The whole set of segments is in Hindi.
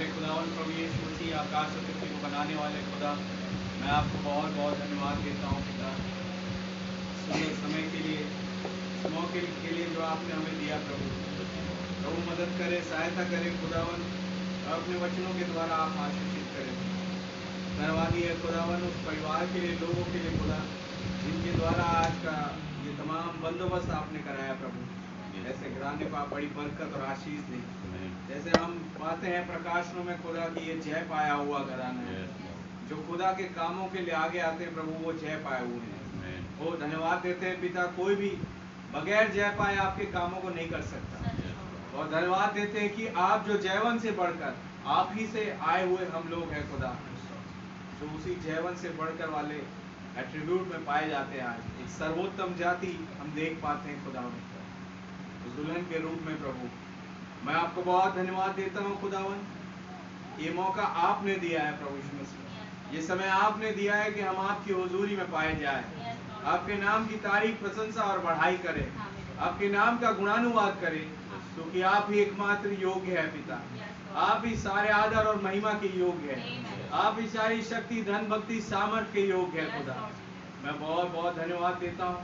हमारे खुदावन प्रभु यीशु मसीह आकाश और पृथ्वी को बनाने वाले खुदा, मैं आपको बहुत बहुत धन्यवाद देता हूँ पिता, सुंदर समय के लिए, इस मौके के लिए जो आपने हमें दिया प्रभु। प्रभु मदद करे, सहायता करे खुदावन, और अपने वचनों के द्वारा आप आशीषित करें। धन्यवाद है खुदावन उस परिवार के लिए, लोगों के लिए खुदा, जिनके द्वारा आज का ये तमाम बंदोबस्त आपने कराया प्रभु। ऐसे घराने को आप बड़ी बरकत और आशीष दें। जैसे हम पाते हैं प्रकाशनों में खुदा की ये जय पाया हुआ घराना है, जो खुदा के कामों के लिए आगे आते हैं प्रभु, वो जय पाए हुए हैं। वो धन्यवाद देते हैं पिता, कोई भी बगैर जय पाए आपके कामों को नहीं कर सकता। और धन्यवाद देते हैं कि आप जो जयवन से बढ़कर आप ही से आए हुए हम लोग हैं खुदा, जो उसी जयवन से बढ़कर वाले एट्रीब्यूट में पाए जाते हैं। आज एक सर्वोत्तम जाति हम देख पाते हैं खुदावन, उस दुल्हन के रूप में प्रभु। मैं आपको बहुत धन्यवाद देता हूँ खुदावन, ये मौका आपने दिया है प्रभु यीशु मसीह, ये समय आपने दिया है कि हम आपकी हुजूरी में पाए जाए, आपके नाम की तारीफ, प्रशंसा और बढ़ाई करें, आपके नाम का गुणानुवाद करें, क्योंकि आप ही एकमात्र योग्य है पिता। आप ही सारे आदर और महिमा के योग्य है, आप ही सारी शक्ति, धन, भक्ति, सामर्थ्य के योग्य है खुदा। मैं बहुत बहुत धन्यवाद देता हूँ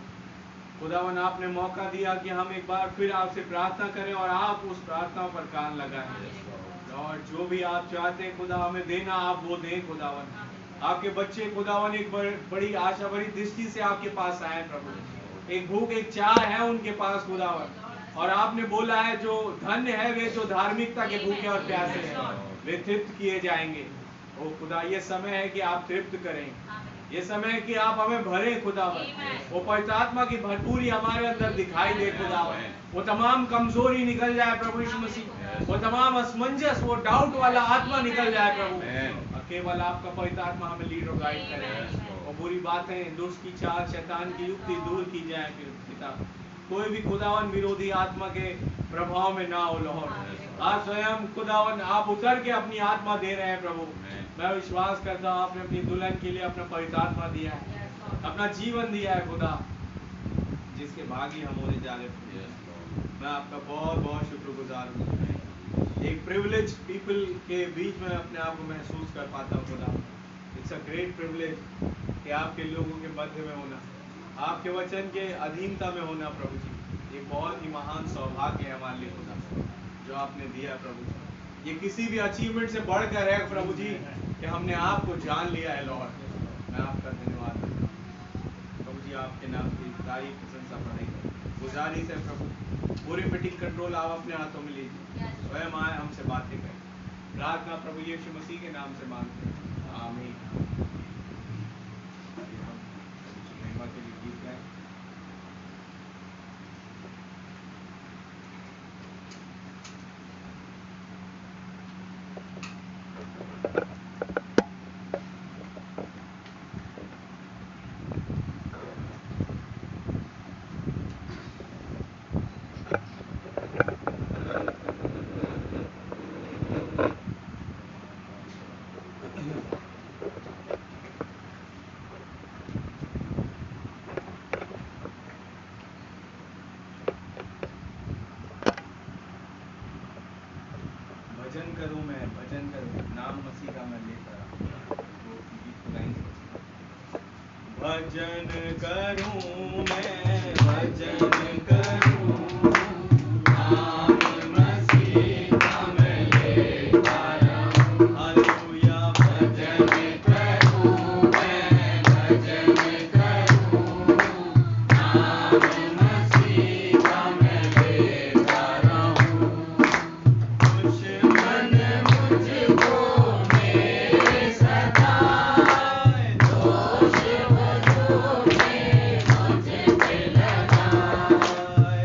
खुदावन, आपने मौका दिया कि हम एक बार फिर आपसे प्रार्थना करें और आप उस प्रार्थना पर कान लगाएं। और जो भी आप चाहते हैं खुदा हमें देना, आप वो दें खुदावन। आपके बच्चे खुदावन एक बड़ी आशा भरी दृष्टि से आपके पास आए प्रभु, एक भूख एक चाह है उनके पास खुदावन, और आपने बोला है जो धन्य है वे जो धार्मिकता के भूखे और प्यासे हैं, वे तृप्त किए जाएंगे। ओ खुदा, ये समय है कि आप तृप्त करें, ये समय है कि आप हमें भरें खुदावन। वो पवित्र आत्मा की भरपूरी हमारे अंदर दिखाई दे खुदावन, वो तमाम कमजोरी निकल जाए प्रभु यीशु मसीह, वो तमाम असमंजस, वो डाउट वाला आत्मा निकल जाए प्रभु, और केवल आपका पवित्र आत्मा हमें लीड और गाइड करे। और बुरी बातें, दुष्ट की चाल, शैतान की युक्ति दूर की जाए पिता। कोई भी खुदावन विरोधी आत्मा के प्रभाव में ना हो लॉर्ड। आज स्वयं खुदावन आप उतर के अपनी आत्मा दे रहे हैं प्रभु। मैं विश्वास करता हूँ आपने अपनी दुल्हन के लिए अपना पवित्र आत्मा दिया है, अपना जीवन दिया है खुदा, जिसके भागी हम होने जा रहे हैं। मैं आपका बहुत बहुत शुक्रगुजार हूँ। एक प्रिविलेज पीपल के बीच में अपने आप को महसूस कर पाता हूँ खुदा। इट्स अ ग्रेट प्रिविलेज कि आपके लोगों के मध्य में होना, आपके वचन के अधीनता में होना प्रभु जी। ये बहुत ही महान सौभाग्य है हमारे लिए खुदा, जो आपने दिया प्रभु जी। ये किसी भी अचीवमेंट से बढ़कर है प्रभु जी, कि हमने आपको जान लिया है लॉर्ड। मैं आपका धन्यवाद करता हूँ प्रभु जी। आपके नाम की तारीफ, प्रशंसा बढ़ाई। गुजारिश है प्रभु, पूरी मीटिंग कंट्रोल आप अपने हाथों में लीजिए, स्वयं आए हमसे बातें करें। प्रार्थना प्रभु यीशु मसीह के नाम से मांगते हैं, आमीन। महिमा के लिए गीत गाएं। भजन करूं मैं, भजन करूं, नाम मसीह का मैं लेकर आऊं। वो गीत को गाएंगे। भजन करूं मैं, भजन करूं, नाम मसीह का मैं लेकर आऊं। हालेलुया। भजन करूं मैं, भजन करूं, नाम मसीह का मैं लेकर आऊं। दुश्मन मुझको मेरे सताए, दोष वो जो मुझ पे लगाए,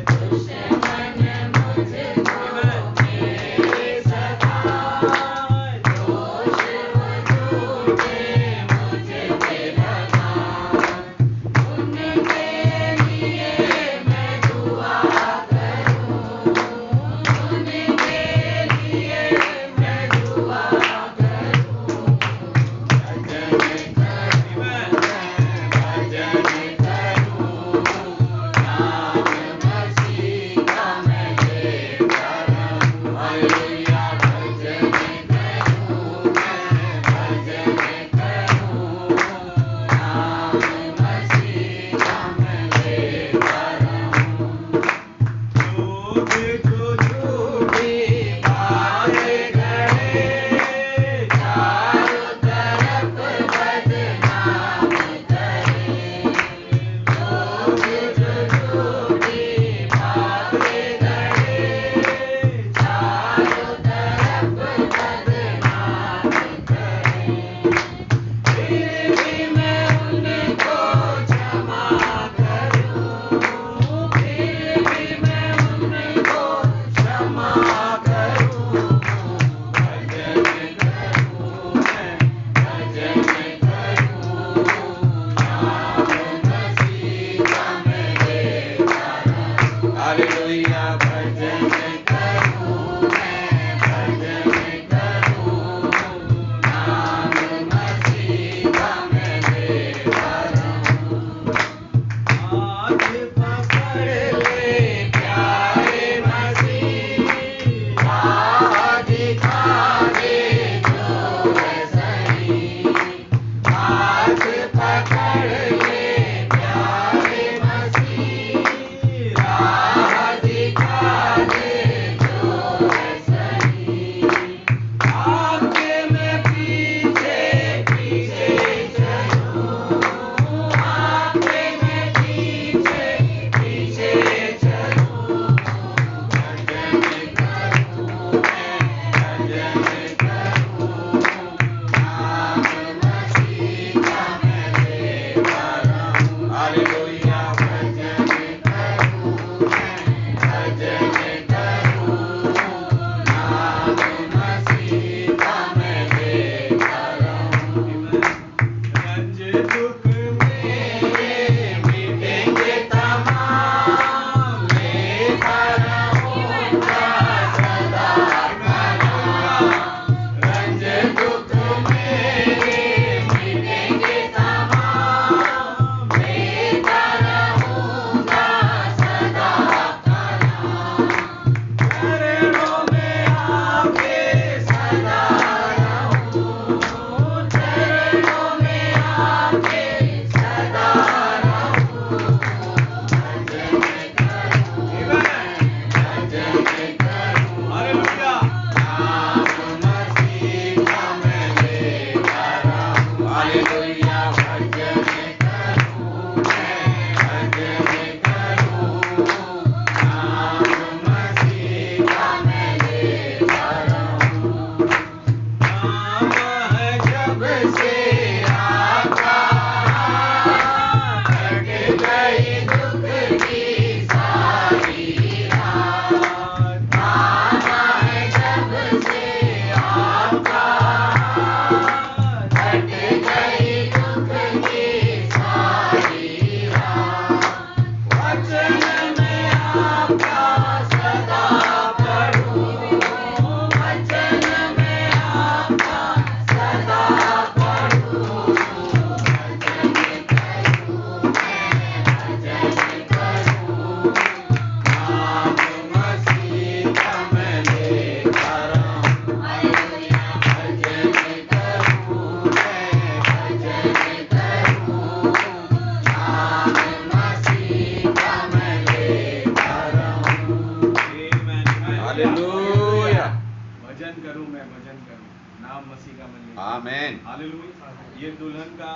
भजन करूं, मैं भजन करूं, नाम मसीह का मन ले। आमीन। हालेलुया। ये दुल्हन का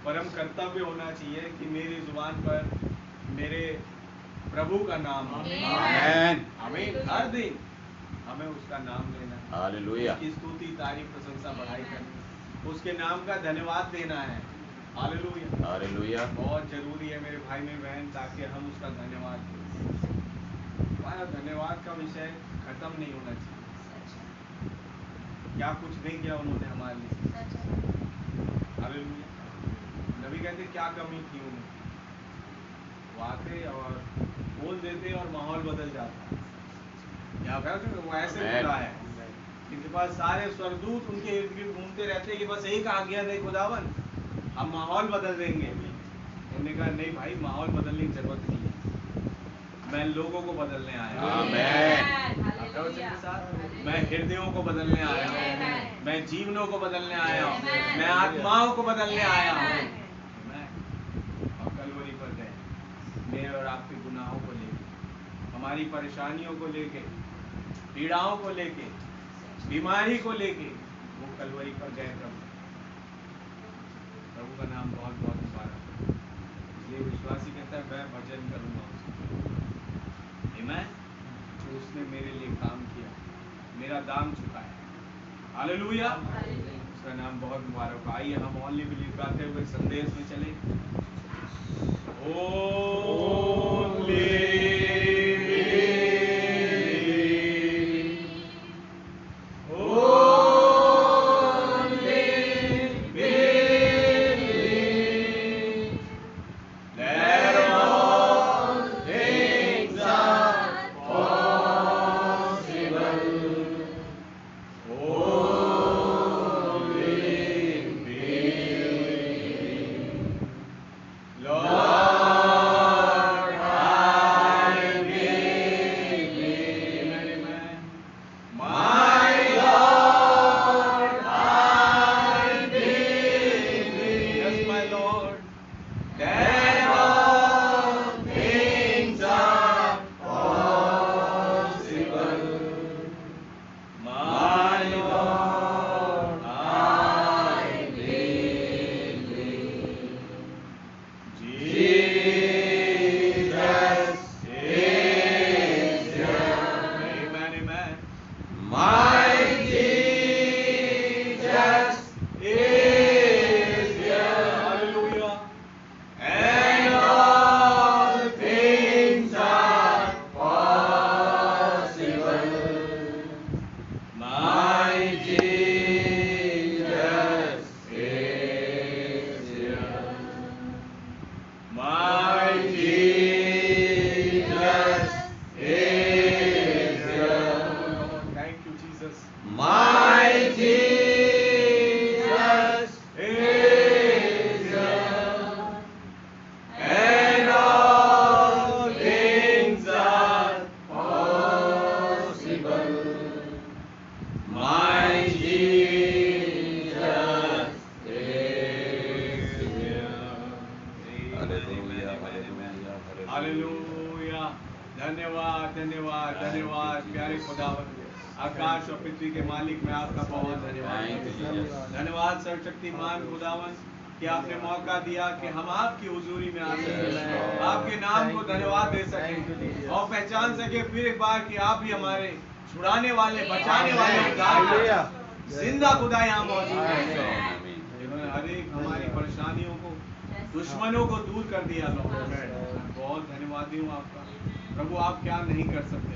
परम कर्तव्य होना चाहिए कि मेरी जुबान पर मेरे प्रभु का नाम हो। आमीन। आमीन। हर दिन हमें उसका नाम लेना है, हालेलुया। उसकी स्तुति तारीफ प्रशंसा बढ़ाई करनी, उसके नाम का धन्यवाद देना है। हालेलुया। हालेलुया। बहुत जरूरी है मेरे भाई मेरी बहन, ताकि हम उसका धन्यवाद दें। हमारा धन्यवाद का विषय खत्म नहीं होना चाहिए। क्या कुछ नहीं किया उन्होंने हमारे लिए। हालेलुया। नबी कहते क्या कमी थी उन्हें, वो आते और बोल देते और माहौल बदल जाता। क्या वो ऐसे बोला है, इनके पास सारे स्वर्गदूत उनके इर्द गिर्द घूमते रहते कि बस एक आज्ञा दे खुदावन, हम माहौल बदल देंगे। उन्होंने कहा नहीं भाई, माहौल बदलने की जरूरत नहीं है, मैं लोगों को बदलने आया हूं। मैं हृदयों को बदलने आया हूँ, मैं जीवनों को बदलने आया हूँ, मैं आत्माओं को बदलने आया हूँ। मैं और कलवरी पर गए, मेरे और आपके गुनाहों को लेके, हमारी परेशानियों को लेके, पीड़ाओं को लेके, बीमारी को लेके वो कलवरी पर गए। प्रभु का नाम बहुत बहुत मुबारक। इसलिए विश्वासी कहता है मैं भजन करूंगा उसका। आमीन। तो उसने मेरे लिए काम किया, मेरा दाम चुकाया। हालेलुया। उसका नाम बहुत मुबारक। आइए हम ओनली बिलीव गाते हुए संदेश में चले। हालेलुया। धन्यवाद धन्यवाद धन्यवाद प्यारे खुदावन, आकाश और पृथ्वी के मालिक, मैं आपका बहुत धन्यवाद। धन्यवाद सर्वशक्तिमान खुदावन कि आपने मौका दिया कि हम आपकी हुजूरी में आ सके, आपके नाम को धन्यवाद दे सके और पहचान सके फिर एक बार कि आप ही हमारे छुड़ाने वाले, बचाने वाले जिंदा खुदा यहाँ मौजूद है, जिन्होंने हर एक हमारी परेशानियों को, दुश्मनों को दूर कर दिया। बहुत धन्यवादी हूँ आपका प्रभु। आप क्या नहीं कर सकते,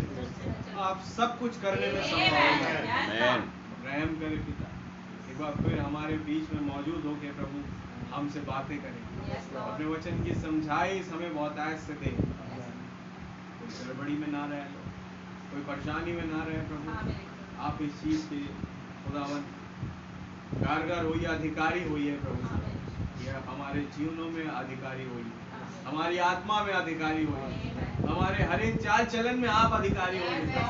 आप सब कुछ करने में समर्थ हैं। रहम करे पिता, एक बार फिर हमारे बीच में मौजूद हो के प्रभु हमसे बातें करें, अपने वचन की समझाइश हमें बहुत आयत से दे। कोई गड़बड़ी में ना रहे, कोई परेशानी में ना रहे प्रभु। आप इस चीज के खुदावन कारगर होइए, अधिकारी होइए प्रभु। यह हमारे जीवनों में अधिकारी होइए, हमारी आत्मा में अधिकारी होइए, हमारे हर एक चाल चलन में आप अधिकारी होइए।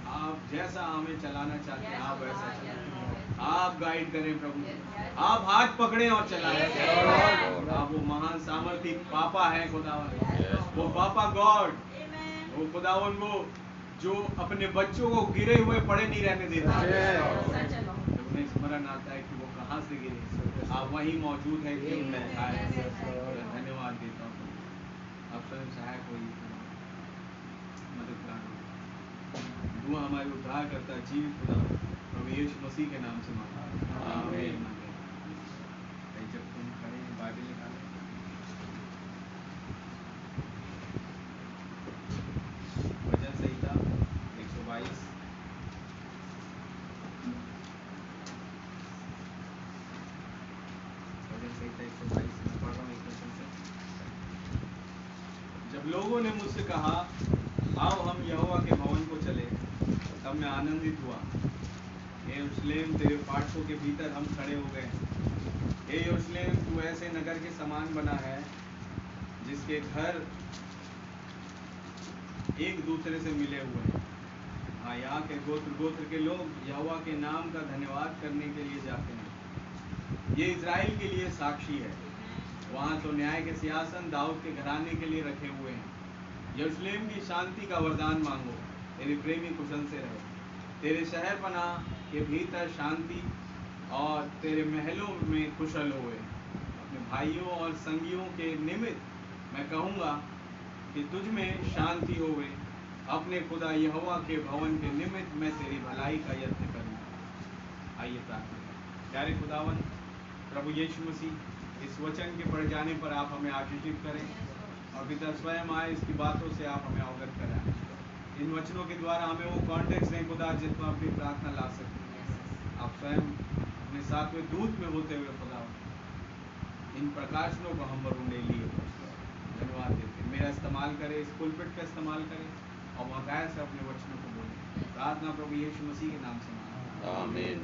आप जैसा हमें चलाना चाहते हैं आप वैसा चलाएं, आप गाइड करें प्रभु, आप हाथ पकड़ें और चलाएं। आप वो महान सामर्थी पापा है खुदावन, वो पापा गॉड, वो खुदावन, वो जो अपने बच्चों को गिरे हुए पड़े नहीं रहने देता, जब उन्हें स्मरण आता है कि वो कहाँ से गिरे, आप वहीं मौजूद हैं कि उन्हें उठाए। धन्यवाद देता हूँ। आप स्वयं सहायक हो, मददगार हो। दुआ हमारे उद्धार करता जीवित खुदा प्रभु यीशु मसीह के नाम से मांगता, आमीन। जब तुम खड़े बाइबल निकालें, भजन संहिता 122, भजन संहिता 122 में पढ़ रहा हूँ एक वचन से। जब लोगों ने मुझसे कहा आओ हम यहोवा के भवन को चले, तब मैं आनंदित हुआ। हे यरूशलेम, तेरे फाटकों के भीतर हम खड़े हो गए। हे यरूशलेम, तू ऐसे नगर के समान बना है जिसके घर एक दूसरे से मिले हुए हैं। हाँ, यहाँ के गोत्र गोत्र के लोग यहोवा के नाम का धन्यवाद करने के लिए जाते हैं। ये इज़राइल के लिए साक्षी है। वहाँ तो न्याय के सिंहासन दाऊद के घराने के लिए रखे हुए हैं। यरूशलेम की शांति का वरदान मांगो, तेरे प्रेमी कुशल से रहे। तेरे शहर पनाह के भीतर शांति और तेरे महलों में कुशल हुए। अपने भाइयों और संगियों के निमित्त मैं कहूँगा कि तुझ में शांति होवे। अपने खुदा यहोवा के भवन के निमित्त मैं तेरी भलाई का यत्न करूँगा। आइए प्रार्थना करें। प्यारे खुदावन प्रभु यीशु मसीह, इस वचन के पढ़ जाने पर आप हमें आशीषित करें और पिता स्वयं आए इसकी बातों से आप हमें अवगत कराएं। इन वचनों के द्वारा हमें वो कॉन्टेक्स्ट दें खुदा जिसमें अपनी प्रार्थना ला सकते। आप स्वयं अपने सातवें दूत में होते हुए खुदा इन प्रकाशनों को हम पर उन्हें लिए धन्यवाद देते। मेरा इस्तेमाल करें, इस पुलपिट का इस्तेमाल करें और बाकायदा से अपने वचनों को बोलें। प्रार्थना प्रभु यीशु मसीह के नाम से मांगता हूं, आमीन।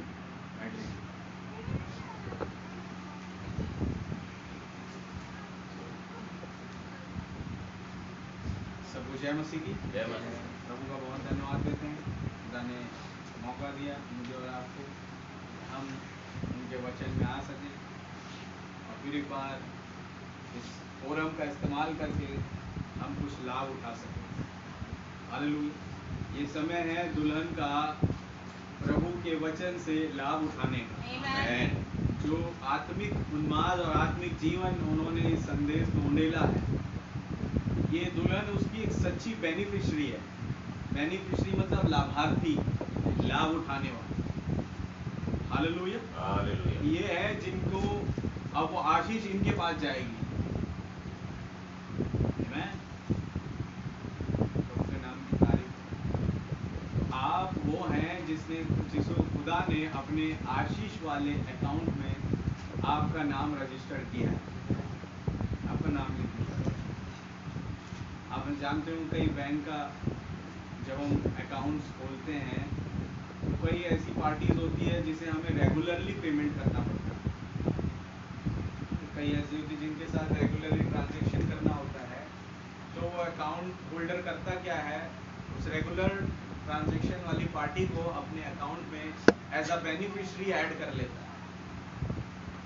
सबको जय मसीह की जय मसीह। प्रभु का बहुत धन्यवाद देते हैं, खुदा ने मौका दिया मुझे और आपको हम उनके वचन में आ सकें और फिर एक बार इस फोरम का इस्तेमाल करके हम कुछ लाभ उठा सकें। हालेलुया। ये समय है दुल्हन का प्रभु के वचन से लाभ उठाने का। जो आत्मिक उन्माद और आत्मिक जीवन उन्होंने इस संदेश में उंडेला है, ये दुल्हन उसकी एक सच्ची बेनिफिशरी है। बेनिफिशरी मतलब लाभार्थी, लाभ उठाने वाला। हालेलुया। हालेलुया। ये है जिनको अब वो आशीष इनके पास जाएगी। आप वो हैं जिसको खुदा ने अपने आशीष वाले अकाउंट में आपका नाम रजिस्टर किया है, आपका नाम लिख दिया। आप जानते हो कई बैंक का जब हम अकाउंट्स खोलते हैं तो कई ऐसी पार्टीज होती है जिसे हमें रेगुलरली पेमेंट करना पड़ता है। कई ऐसी होती है जिनके साथ रेगुलरली ट्रांजैक्शन करना होता है। तो वो अकाउंट होल्डर करता क्या है, उस रेगुलर ट्रांजैक्शन वाली पार्टी को अपने अकाउंट में एज अ बेनिफिशियरी ऐड कर लेता है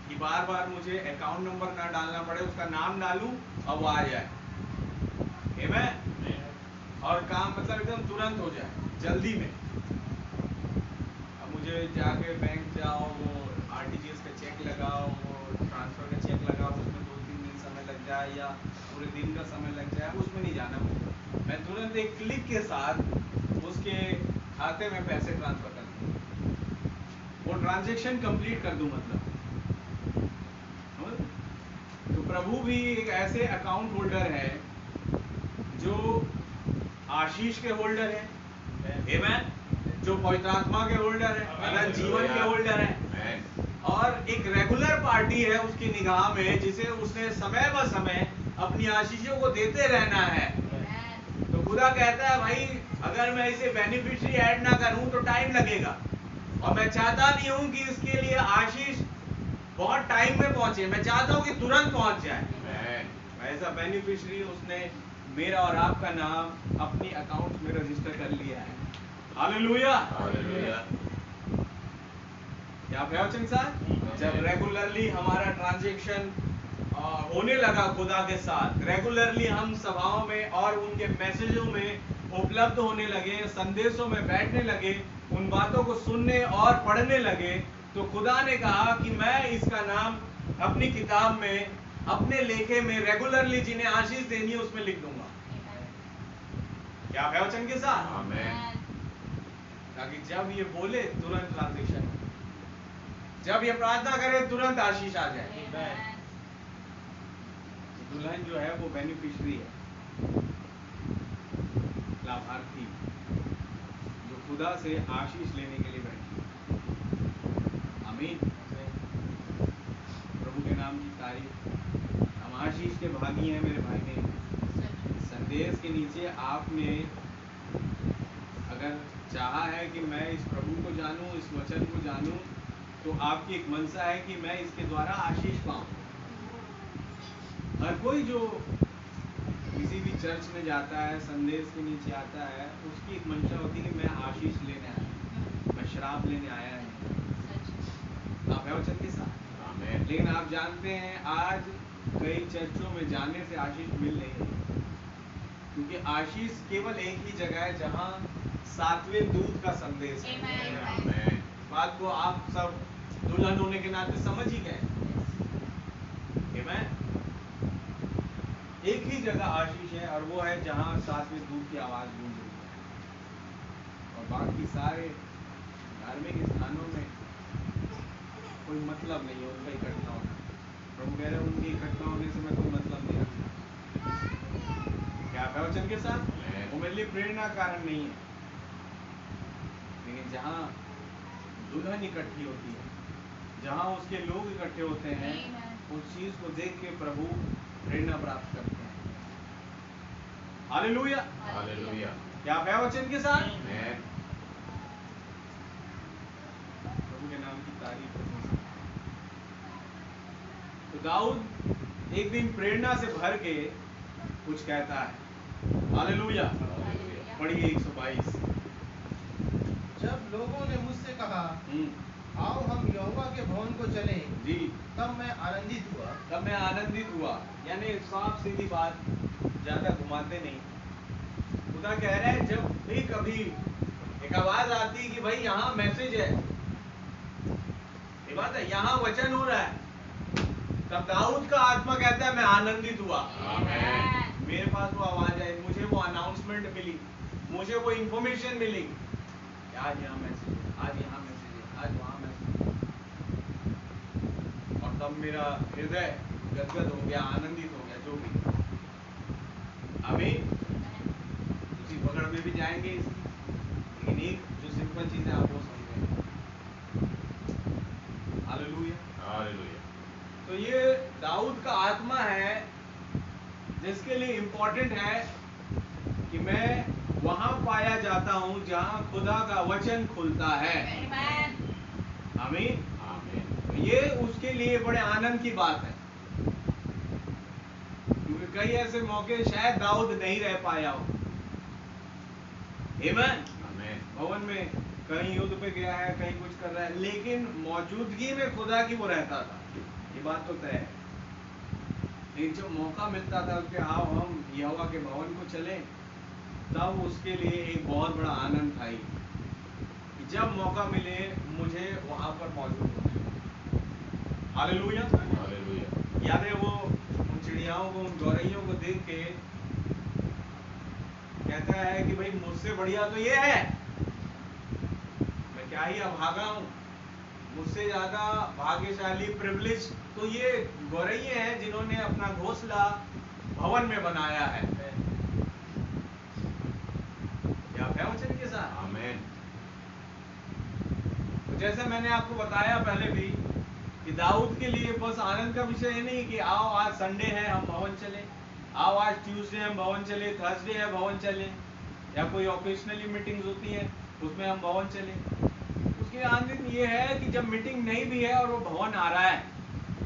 कि बार बार मुझे अकाउंट नंबर ना डालना पड़े, उसका नाम डालूं और वो आ जाए। और काम मतलब एकदम तुरंत हो जाए, जल्दी में। अब मुझे जाके बैंक जाओ, वो आरटीजीएस का चेक लगाओ, वो ट्रांसफर का चेक लगाओ, उसमें 2-3 दिन समय लग जाए या पूरे दिन का समय लग जाए, उसमें नहीं जाना मुझे। मैं तुरंत एक क्लिक के साथ उसके खाते में पैसे ट्रांसफर कर दूँ, वो ट्रांजैक्शन कंप्लीट कर दूँ मतलब। तो प्रभु भी एक ऐसे अकाउंट होल्डर है जो आशीष के होल्डर है, आमेन, जो पवित्र आत्मा के होल्डर है, अनंत जीवन के होल्डर है, और एक रेगुलर पार्टी है उसकी निगाह में जिसे उसने समय ब समय अपनी आशीषों को देते रहना है। तो खुदा कहता है भाई अगर मैं इसे बेनिफिशियरी ऐड ना करूं तो टाइम लगेगा, और मैं चाहता नहीं हूं कि इसके लिए आशीष बहुत टाइम में पहुंचे, मैं चाहता हूं कि तुरंत पहुंच जाए। ऐसा बेनिफिशियरी उसने मेरा और आपका नाम अपनी अकाउंट में रजिस्टर कर लिया है। हालेलुया। हालेलुया। क्या प्रयोजन साहब, जब रेगुलरली हमारा ट्रांजैक्शन होने लगा खुदा के साथ, रेगुलरली हम सभाओं में और उनके मैसेजों में उपलब्ध होने लगे, संदेशों में बैठने लगे, उन बातों को सुनने और पढ़ने लगे, तो खुदा ने कहा कि मैं इसका नाम अपनी किताब में, अपने लेखे में रेगुलरली जिन्हें आशीष देनी है उसमें लिख दूंगा। क्या है वचन के साथ? आमीन। ताकि जब ये बोले तुरंत ट्रांजेक्शन हो, जब ये प्रार्थना करे तुरंत आशीष आ जाए। दुल्हन जो है वो बेनिफिशियरी है, लाभार्थी, जो खुदा से आशीष लेने के लिए बैठी। आमीन। प्रभु के नाम की तारीफ। हम आशीष के भागी हैं मेरे भाई बहन। संदेश के नीचे आपने अगर चाहा है कि मैं इस प्रभु को जानूं, इस वचन को जानूं, तो आपकी एक मनसा है कि मैं इसके द्वारा आशीष पाऊं। हर कोई जो किसी भी चर्च में जाता है, संदेश के नीचे आता है, उसकी एक मंशा होती है कि मैं आशीष लेने आया, मैं शराब लेने आया नहीं। आप है वचन के साथ? आमीन। लेकिन आप जानते हैं आज कई चर्चों में जाने से आशीष मिल नहीं रही, क्योंकि आशीष केवल एक ही जगह है जहां सातवें दूत का संदेश है। बात को आप सब दुल्हन होने के नाते समझ ही गए। एक ही जगह आशीष है और वो है जहां सातवें दूत की आवाज गूंज रही है, और बाकी सारे धार्मिक स्थानों में कोई मतलब नहीं है उनका इकट्ठा होना। प्रभु कह रहे हैं उनके इकट्ठा होने से मैं कोई मतलब नहीं रखता। क्या आप वचन के साथ? वो मेरे लिए प्रेरणा कारण नहीं है, लेकिन जहां दुल्हन इकट्ठी होती है, जहां उसके लोग इकट्ठे होते हैं, उस चीज को देख के प्रभु प्रेरणा प्राप्त करते हैं। Hallelujah, hallelujah. क्या आप है वचन के साथ? प्रभु के नाम की तारीफ है। तो दाऊद एक दिन प्रेरणा से भर के कुछ कहता है। हालेलुया। पढ़िए 122। जब लोगों ने मुझसे कहा आओ हम यहोवा के भवन को चलें, जी, तब मैं आनंदित हुआ। यानी साफ सीधी बात, ज्यादा घुमाते नहीं। खुदा कह रहा है जब भी कभी एक आवाज आती कि भाई यहाँ मैसेज है, ये बात है, यहाँ वचन हो रहा है, तब दाऊद का आत्मा कहता है मैं आनंदित हुआ। मेरे पास वो आवाज आई, मुझे वो अनाउंसमेंट मिली, मुझे वो इंफॉर्मेशन मिली, आज यहाँ मैसेज है, आज यहाँ मैसेज है, आज वहाँ मैसेज है, और तब मेरा हृदय गदगद हो गया, आनंदित हो गया। जो भी अभी उसी पकड़ में भी जाएंगे इसकी, लेकिन एक जो सिंपल चीज है आप वो समझेंगे। हालेलुया, हालेलुया। तो ये दाऊद का आत्मा है जिसके लिए इम्पोर्टेंट है कि मैं वहां पाया जाता हूं जहां खुदा का वचन खुलता है। आमीन। तो ये उसके लिए बड़े आनंद की बात है, क्योंकि कई ऐसे मौके शायद दाऊद नहीं रह पाया हो। आमीन। भवन में कहीं युद्ध पे गया है, कहीं कुछ कर रहा है, लेकिन मौजूदगी में खुदा की वो रहता था, ये बात तो तय है। लेकिन जब मौका मिलता था कि आओ हम यहोवा के भवन को चले, तब उसके लिए एक बहुत बड़ा आनंद था कि जब मौका मिले मुझे वहां पर मौजूद होना। Hallelujah, hallelujah. याद है वो उन चिड़ियाओं को, उन गौरैयों को देख के कहता है कि भाई मुझसे बढ़िया तो ये है, मैं क्या ही अभागा हूं, मुझसे ज्यादा भाग्यशाली प्रिविलेज तो ये गौरैये हैं जिन्होंने अपना घोंसला भवन में बनाया है। क्या है वचन के साथ? आमीन। तो जैसे मैंने आपको बताया पहले भी कि दाऊद के लिए बस आनंद का विषय ये नहीं कि आओ आज संडे है हम भवन चले, आओ आज ट्यूसडे हम भवन चले, थर्सडे है भवन चले, या कोई ऑकेशनली मीटिंग्स होती है उसमें हम भवन चले। उसके आनंद ये है कि जब मीटिंग नहीं भी है और वो भवन आ रहा है,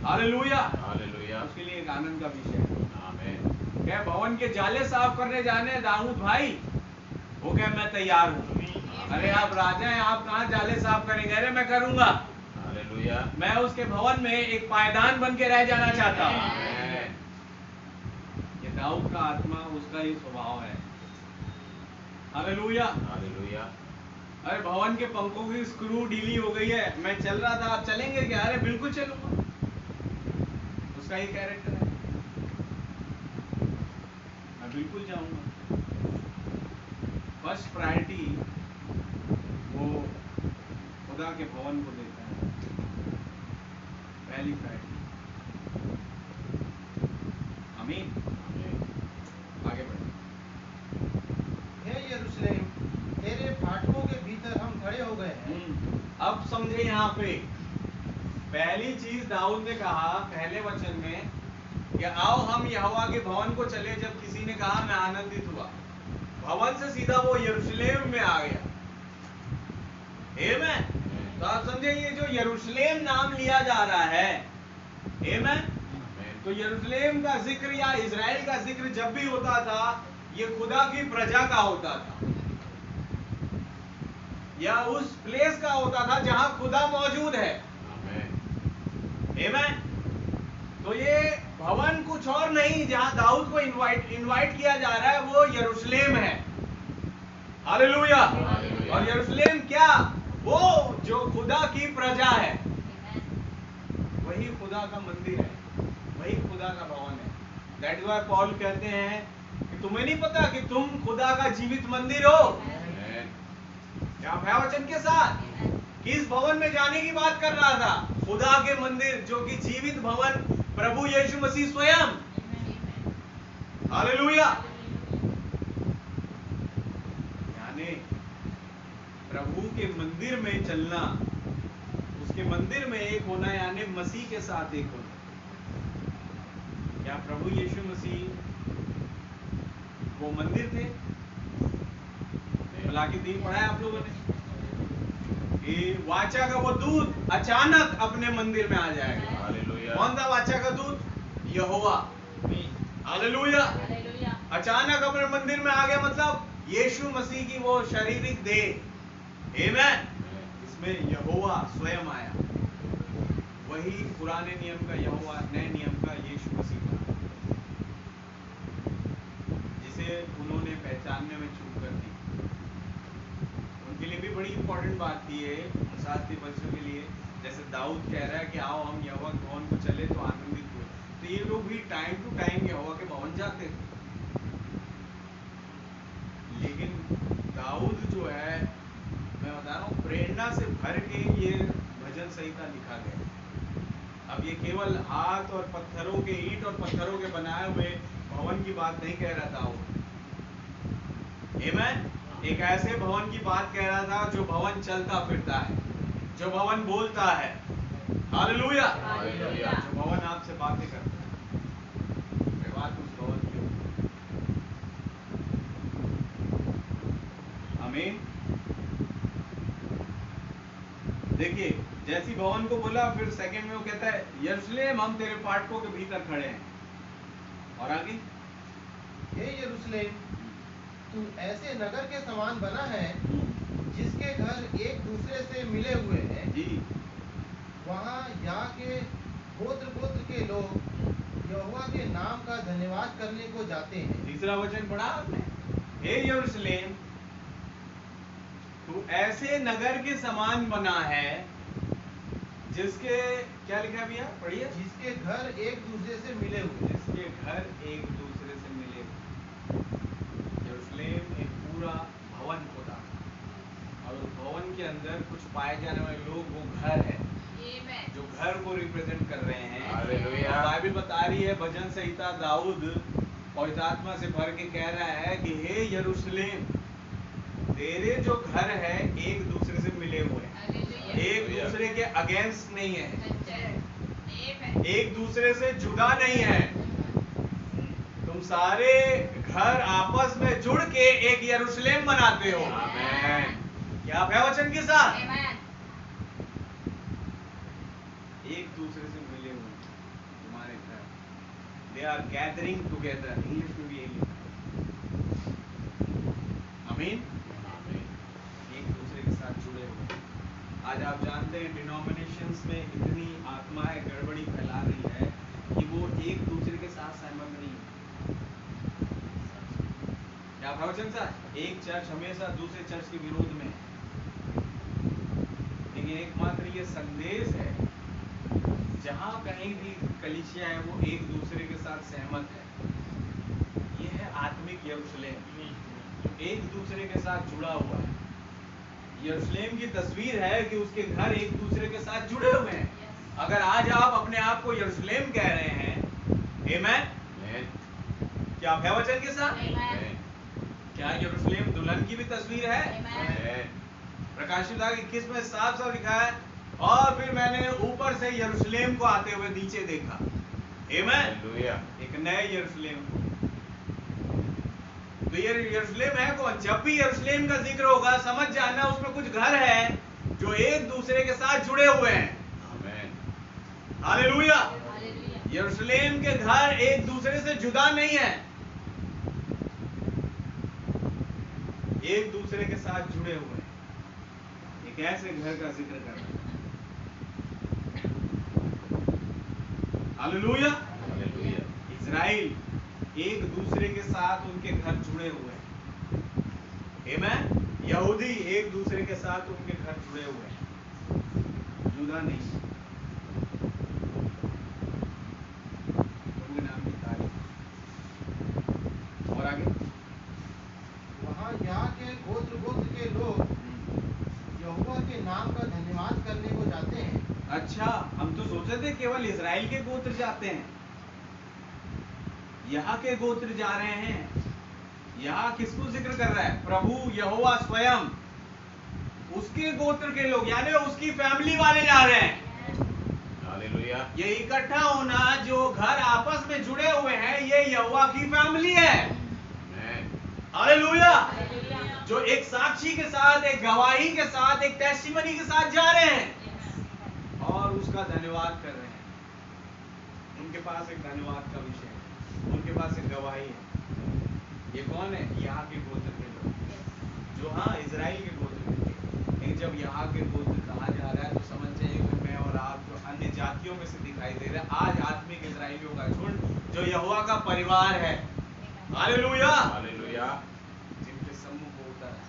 हालेलुया, हालेलुया, उसके लिए एक आनंद का विषय है। आमीन। क्या भवन के जाले साफ करने जाने दाऊद भाई? वो क्या मैं तैयार हूँ। अरे आप राजा हैं, आप कहाँ जाले साफ करेंगे? अरे मैं करूंगा। हालेलुया। मैं उसके भवन में एक पायदान बन के रह जाना चाहता हूँ। ये दाऊद का आत्मा, उसका ये स्वभाव है। हालेलुया। हालेलुया। अरे भवन के पंखों की स्क्रू ढीली हो गई है, मैं चल रहा था, आप चलेंगे क्या? अरे बिल्कुल चलूंगा। उसका ही कैरेक्टर है, मैं बिल्कुल जाऊंगा। फर्स्ट प्रायोरिटी वो खुदा के भवन को देता है, पहली प्रायोरिटी। आमीन। आगे बढ़े। हे यरूशलेम, तेरे फाटकों के भीतर हम खड़े हो गए हैं। अब समझे यहाँ पे पहली चीज दाऊद ने कहा पहले वचन में कि आओ हम यहोवा के भवन को चले। जब किसी ने कहा मैं आनंदित हुआ, भवन से सीधा वो यरूशलेम में आ गया। आमीन। तो आप समझे ये जो यरूशलेम नाम लिया जा रहा है, आमीन, तो यरूशलेम का जिक्र या इजराइल का जिक्र जब भी होता था, ये खुदा की प्रजा का होता था, या उस प्लेस का होता था जहां खुदा मौजूद है। आमीन। तो ये भवन कुछ और नहीं, जहां दाऊद को इनवाइट किया जा रहा है, वो यरूशलेम है। हालेलुया। और यरूशलेम क्या? वो जो खुदा की प्रजा है, वही खुदा का मंदिर है, वही खुदा का भवन है। दैट इज व्हाई पॉल कहते हैं कि तुम्हें नहीं पता कि तुम खुदा का जीवित मंदिर हो। क्या है वचन के साथ? किस भवन में जाने की बात कर रहा था? खुदा के मंदिर, जो कि जीवित भवन प्रभु यीशु मसीह स्वयं। हालेलुया। यानी प्रभु के मंदिर में चलना, उसके मंदिर में एक होना, यानी मसीह के साथ एक होना। क्या प्रभु यीशु मसीह वो मंदिर थे? मलाकी 3 पढ़ा है आप लोगों ने कि वाचा का वो दूत अचानक अपने मंदिर में आ जाएगा। हालेलुया। कौन था वाचा का दूत? यहोवा। हालेलुया। अचानक अपने मंदिर में आ गया, मतलब यीशु मसीह की वो शारीरिक देह। आमीन। इसमें यहोवा स्वयं आया, वही पुराने नियम का यहोवा, नए नियम का यीशु मसीह था, जिसे उन्होंने पहचानने में चूक कर दी। उनके लिए भी बड़ी इंपॉर्टेंट बात थी ये, शास्त्री बच्चों के लिए। जैसे दाऊद कह रहा है कि आओ हम यहोवा के भवन को चले, तो आनंदित हुए। तो ये लोग भी टाइम टू टाइम यहोवा के भवन जाते थे। लेकिन दाऊद जो है, मैं बता रहा हूँ, प्रेरणा से भर के ये भजन संहिता लिखा गया। अब ये केवल हाथ और पत्थरों के, ईंट और पत्थरों के बनाए हुए भवन की बात नहीं कह रहा था वो। आमीन। एक ऐसे भवन की बात कह रहा था जो भवन चलता फिरता है, जो भवन बोलता है। हालेलुया। जो भवन आपसे बातें करता है, बात उस भवन की होगी। आमीन। देखिए, जैसी भवन को बोला, फिर सेकंड में वो कहता है यरूशलेम, हम तेरे फाटकों के भीतर खड़े हैं। और आगे, हे यरूशलेम, तू ऐसे नगर के समान बना है जिसके घर एक दूसरे से मिले हुए हैं। जी, वहाँ यहाँ के गोत्र गोत्र के लोग यहोवा के नाम का धन्यवाद करने को जाते हैं। तीसरा वचन पढ़ा आपने, हे यरूशलेम, तू ऐसे नगर के समान बना है जिसके, क्या लिखा भैया, पढ़िए, जिसके घर एक दूसरे से मिले हुए हैं। जिसके घर एक दूसरे से मिले हुए। यरूशलेम एक पूरा भवन होता था, और उस भवन के अंदर कुछ पाए जाने वाले लोग, वो घर है जो घर को रिप्रेजेंट कर रहे हैं। हालेलुया। बाइबल बता रही है, भजन संहिता दाऊद पवित्र आत्मा से भर के कह रहा है कि हे यरूशलेम, तेरे जो घर है एक दूसरे से मिले हुए हैं, एक दूसरे के अगेंस्ट नहीं है, एक दूसरे से जुदा नहीं है। तुम सारे घर आपस में जुड़ के एक यरूशलेम बनाते हो। आमीन। क्या आप है वचन के साथ? एक दूसरे से मिले हुए तुम्हारे घर, they are gathering together. English में भी यही लिखा है। आमीन। एक दूसरे के साथ जुड़े हुए। आज आप जानते हैं डिनोमिनेशंस में इतनी आत्माएं गड़बड़ी फैला रही है कि वो एक दूसरे के साथ सहमत नहीं है। क्या प्रवचन साहब? एक चर्च हमेशा दूसरे चर्च के विरोध में है, लेकिन एकमात्र ये संदेश है जहां कहीं भी कलीसिया है वो एक दूसरे के साथ सहमत है। ये है आत्मिक यरूशलेम, एक दूसरे के साथ जुड़ा हुआ है। यरूशलेम की तस्वीर है कि उसके घर एक दूसरे के साथ जुड़े हुए हैं। अगर आज आप अपने आप को यरूशलेम कह रहे हैं, आमेन, क्या आप है वचन के साथ? क्या यरूशलेम दुल्हन की भी तस्वीर है? प्रकाशित 21 में साफ साफ लिखा है, और फिर मैंने ऊपर से यरूशलेम को आते हुए नीचे देखा। आमेन, एक नए यरूशलेम। तो ये यरूशलेम है कौन? जब भी यरूशलेम का जिक्र होगा समझ जाना उसमें कुछ घर है जो एक दूसरे के साथ जुड़े हुए हैं। हालेलुया। यरूशलेम के घर एक दूसरे से जुदा नहीं है, एक दूसरे के साथ जुड़े हुए हैं। एक ऐसे घर का जिक्र कर रहा है। हालेलुया। इजराइल एक दूसरे के साथ उनके घर जुड़े हुए हैं। आमेन। यहूदी एक दूसरे के साथ उनके घर जुड़े हुए हैं, जुदा नहीं। प्रभु के नाम की तारीफ। और आगे वहाँ यहाँ के गोत्र गोत्र के लोग यहोवा के नाम का धन्यवाद करने को जाते हैं। अच्छा, हम तो सोचे थे केवल इजराइल के गोत्र जाते हैं, यहाँ के गोत्र जा रहे हैं। यहाँ किसको जिक्र कर रहा है? प्रभु यहोवा स्वयं, उसके गोत्र के लोग यानी उसकी फैमिली वाले जा रहे हैं। हालेलुया। ये इकट्ठा होना, जो घर आपस में जुड़े हुए हैं, ये यहोवा की फैमिली है। हालेलुया। जो एक साक्षी के साथ, एक गवाही के साथ, एक टेस्टिमनी के साथ जा रहे हैं और उसका धन्यवाद कर रहे हैं। उनके पास एक धन्यवाद का विषय है, उनके पास एक गवाही है। ये कौन है? यहाँ के गोत्र के लोग, जो हाँ इजराइल के गोत्र के। लेकिन जब यहाँ के गोत्र कहा जा रहा है तो समझ जाइए कि मैं और आप जो अन्य जातियों में से दिखाई दे रहे हैं, आज आत्मिक इजराइलियों का झुंड जो यहोवा का परिवार है। हालेलुया। जिनके सम्मुख होता है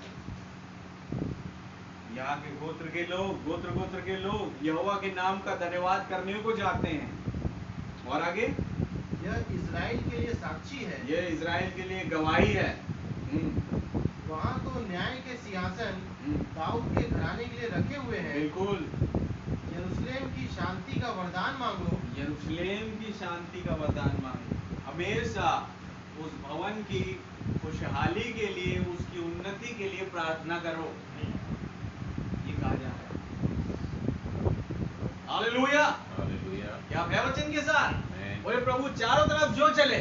यहाँ के गोत्र के लोग, गोत्र के लोग यहोवा के नाम का धन्यवाद करने को जाते हैं। और आगे, यह इजराइल के लिए साक्षी है, ये इजराइल के लिए गवाही है। वहाँ तो न्याय के सिंहासन दाऊद के घराने के लिए रखे हुए हैं। बिल्कुल। यरूशलेम की शांति का वरदान मांगो, यरूशलेम की शांति का वरदान मांगो। हमेशा उस भवन की खुशहाली के लिए, उसकी उन्नति के लिए प्रार्थना करो, ये कहा जा रहा है। हालेलुया। क्या है वचन के साथ? बोले प्रभु चारों तरफ जो चले।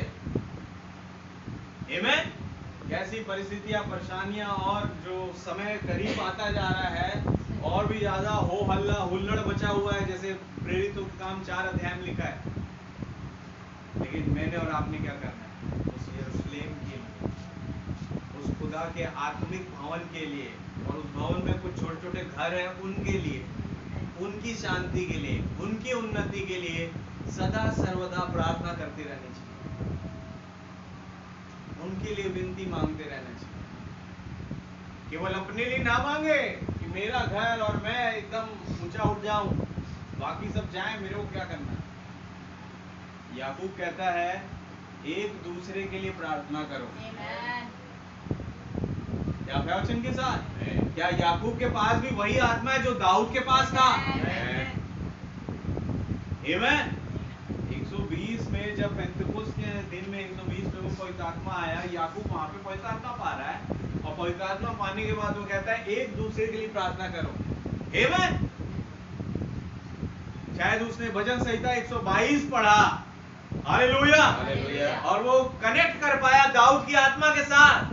आमेन। कैसी परिस्थितियां, परेशानियां और जो समय करीब आता जा रहा है, और भी ज्यादा हो हल्ला हुल्लड़ मचा हुआ है, जैसे प्रेरितों के काम 4 अध्याय में लिखा है। लेकिन मैंने और आपने क्या करना है? उस यरूशलेम के लिए, उस खुदा के आत्मिक भवन के लिए, और उस भवन में कुछ छोटे छोटे घर हैं उनके लिए, उनकी शांति के लिए, उनकी उन्नति के लिए सदा सर्वदा प्रार्थना करते रहनी चाहिए। उनके लिए विनती मांगते रहना चाहिए। केवल अपने लिए ना मांगे कि मेरा घर और मैं एकदम ऊंचा उठ जाऊं, बाकी सब जाएं, मेरे को क्या करना है। याकूब कहता है एक दूसरे के लिए प्रार्थना करो। क्या वचन के साथ? क्या याकूब के पास भी वही आत्मा है जो दाऊद के पास था? आमेन। 120 में जब पेंतुकोस के दिन में 120 में वो पवित्र आत्मा आया, याकूब वहां पे पवित्र आत्मा पा रहा है, और पवित्र आत्मा पाने के बाद वो कहता है एक दूसरे के लिए प्रार्थना करो। आमेन। शायद उसने भजन संहिता 122 पढ़ा। हालेलुया। और वो कनेक्ट कर पाया दाऊद की आत्मा के साथ।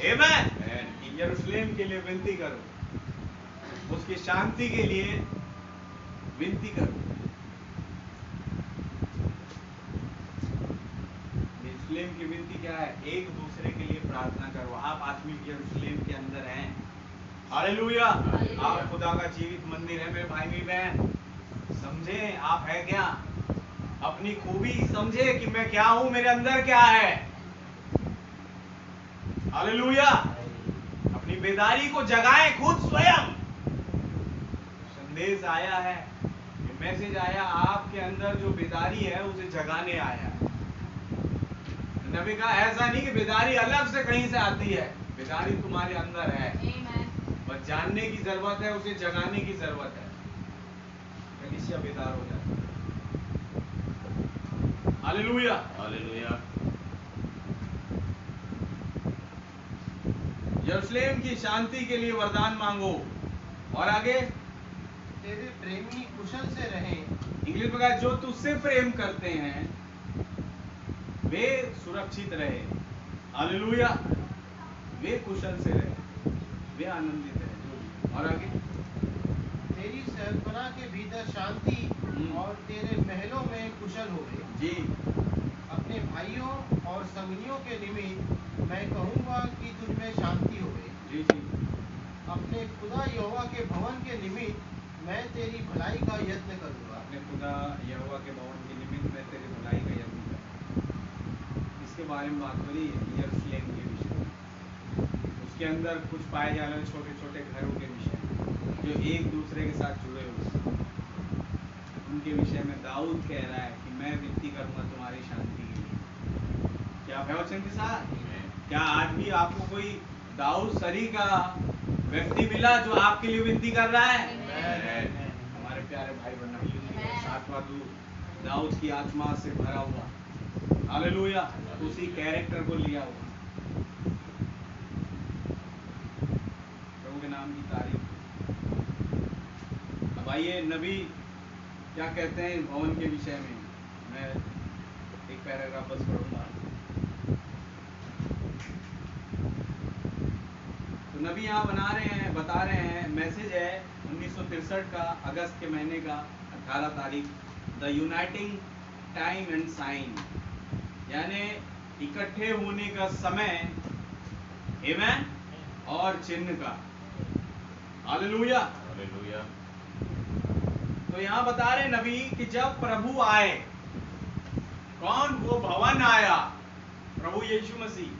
आमेन। यरूशलेम के लिए विनती करो, उसकी शांति के लिए विनती करो। यरूशलेम की विनती क्या है? एक दूसरे के लिए प्रार्थना करो। आप आत्मिक यरूशलेम के अंदर हैं। हालेलुया। आप खुदा का जीवित मंदिर है मेरे भाई मेरी बहन। समझे आप है क्या? अपनी खूबी समझे कि मैं क्या हूं, मेरे अंदर क्या है। हालेलुया। अपनी बेदारी को जगाएं खुद स्वयं। संदेश आया है, ये मैसेज आया, आपके अंदर जो बेदारी है उसे जगाने आया है। नबी कहा ऐसा नहीं कि बेदारी अलग से कहीं से आती है, बेदारी तुम्हारे अंदर है, बस जानने की जरूरत है, उसे जगाने की जरूरत है। कलीसिया बेदार हो जाए। Hallelujah, hallelujah. यरूशलेम की शांति के लिए वरदान मांगो। और आगे तेरे प्रेमी कुशल से रहें। इंग्लिश में कहा जो तुझसे प्रेम करते हैं वे सुरक्षित रहे। हालेलुया, वे कुशल से रहे, वे आनंदित रहे। और आगे तेरी शहरपनाह के भीतर शांति और तेरे महलों में कुशल होवे। जी, अपने भाइयों और संगियों के निमित्त मैं कहूँगा कि तुझ में शांति होवे। जी जी, अपने खुदा यहोवा के भवन के निमित्त मैं तेरी भलाई का यत्न करूँगा। अपने खुदा यहोवा के भवन के निमित्त में तेरी भलाई का यत्न करूंगा। इसके बारे में बात हो रही है यरूशलेम के विषय में। उसके अंदर कुछ पाए जाने वाले छोटे छोटे घरों के विषय में जो एक दूसरे के साथ जुड़े हुए हैं, उनके विषय में दाऊद कह रहा है कि मैं विनती करूंगा तुम्हारी शांति के लिए। क्या आप है वचन के साथ? क्या आज भी आपको कोई दाऊद सरी का व्यक्ति मिला जो आपके लिए विनती कर रहा है? हमारे प्यारे भाई बहनों, सातवां दूत दाऊद की आत्मा से भरा हुआ, हालेलुया, उसी कैरेक्टर को लिया हुआ। प्रभु के नाम की तारीफ। अब आइए नबी क्या कहते हैं भवन के विषय में। मैं एक पैराग्राफ बस पढ़ूंगा। तो नबी यहाँ बता रहे हैं, मैसेज है 1963 का अगस्त के महीने का 18 तारीख, the uniting time and sign, यानी इकट्ठे होने का समय, आमेन, और चिन्ह का। हालेलुया। हालेलुया। तो यहाँ बता रहे नबी कि जब प्रभु आए, कौन? वो भवन आया, प्रभु यीशु मसीह,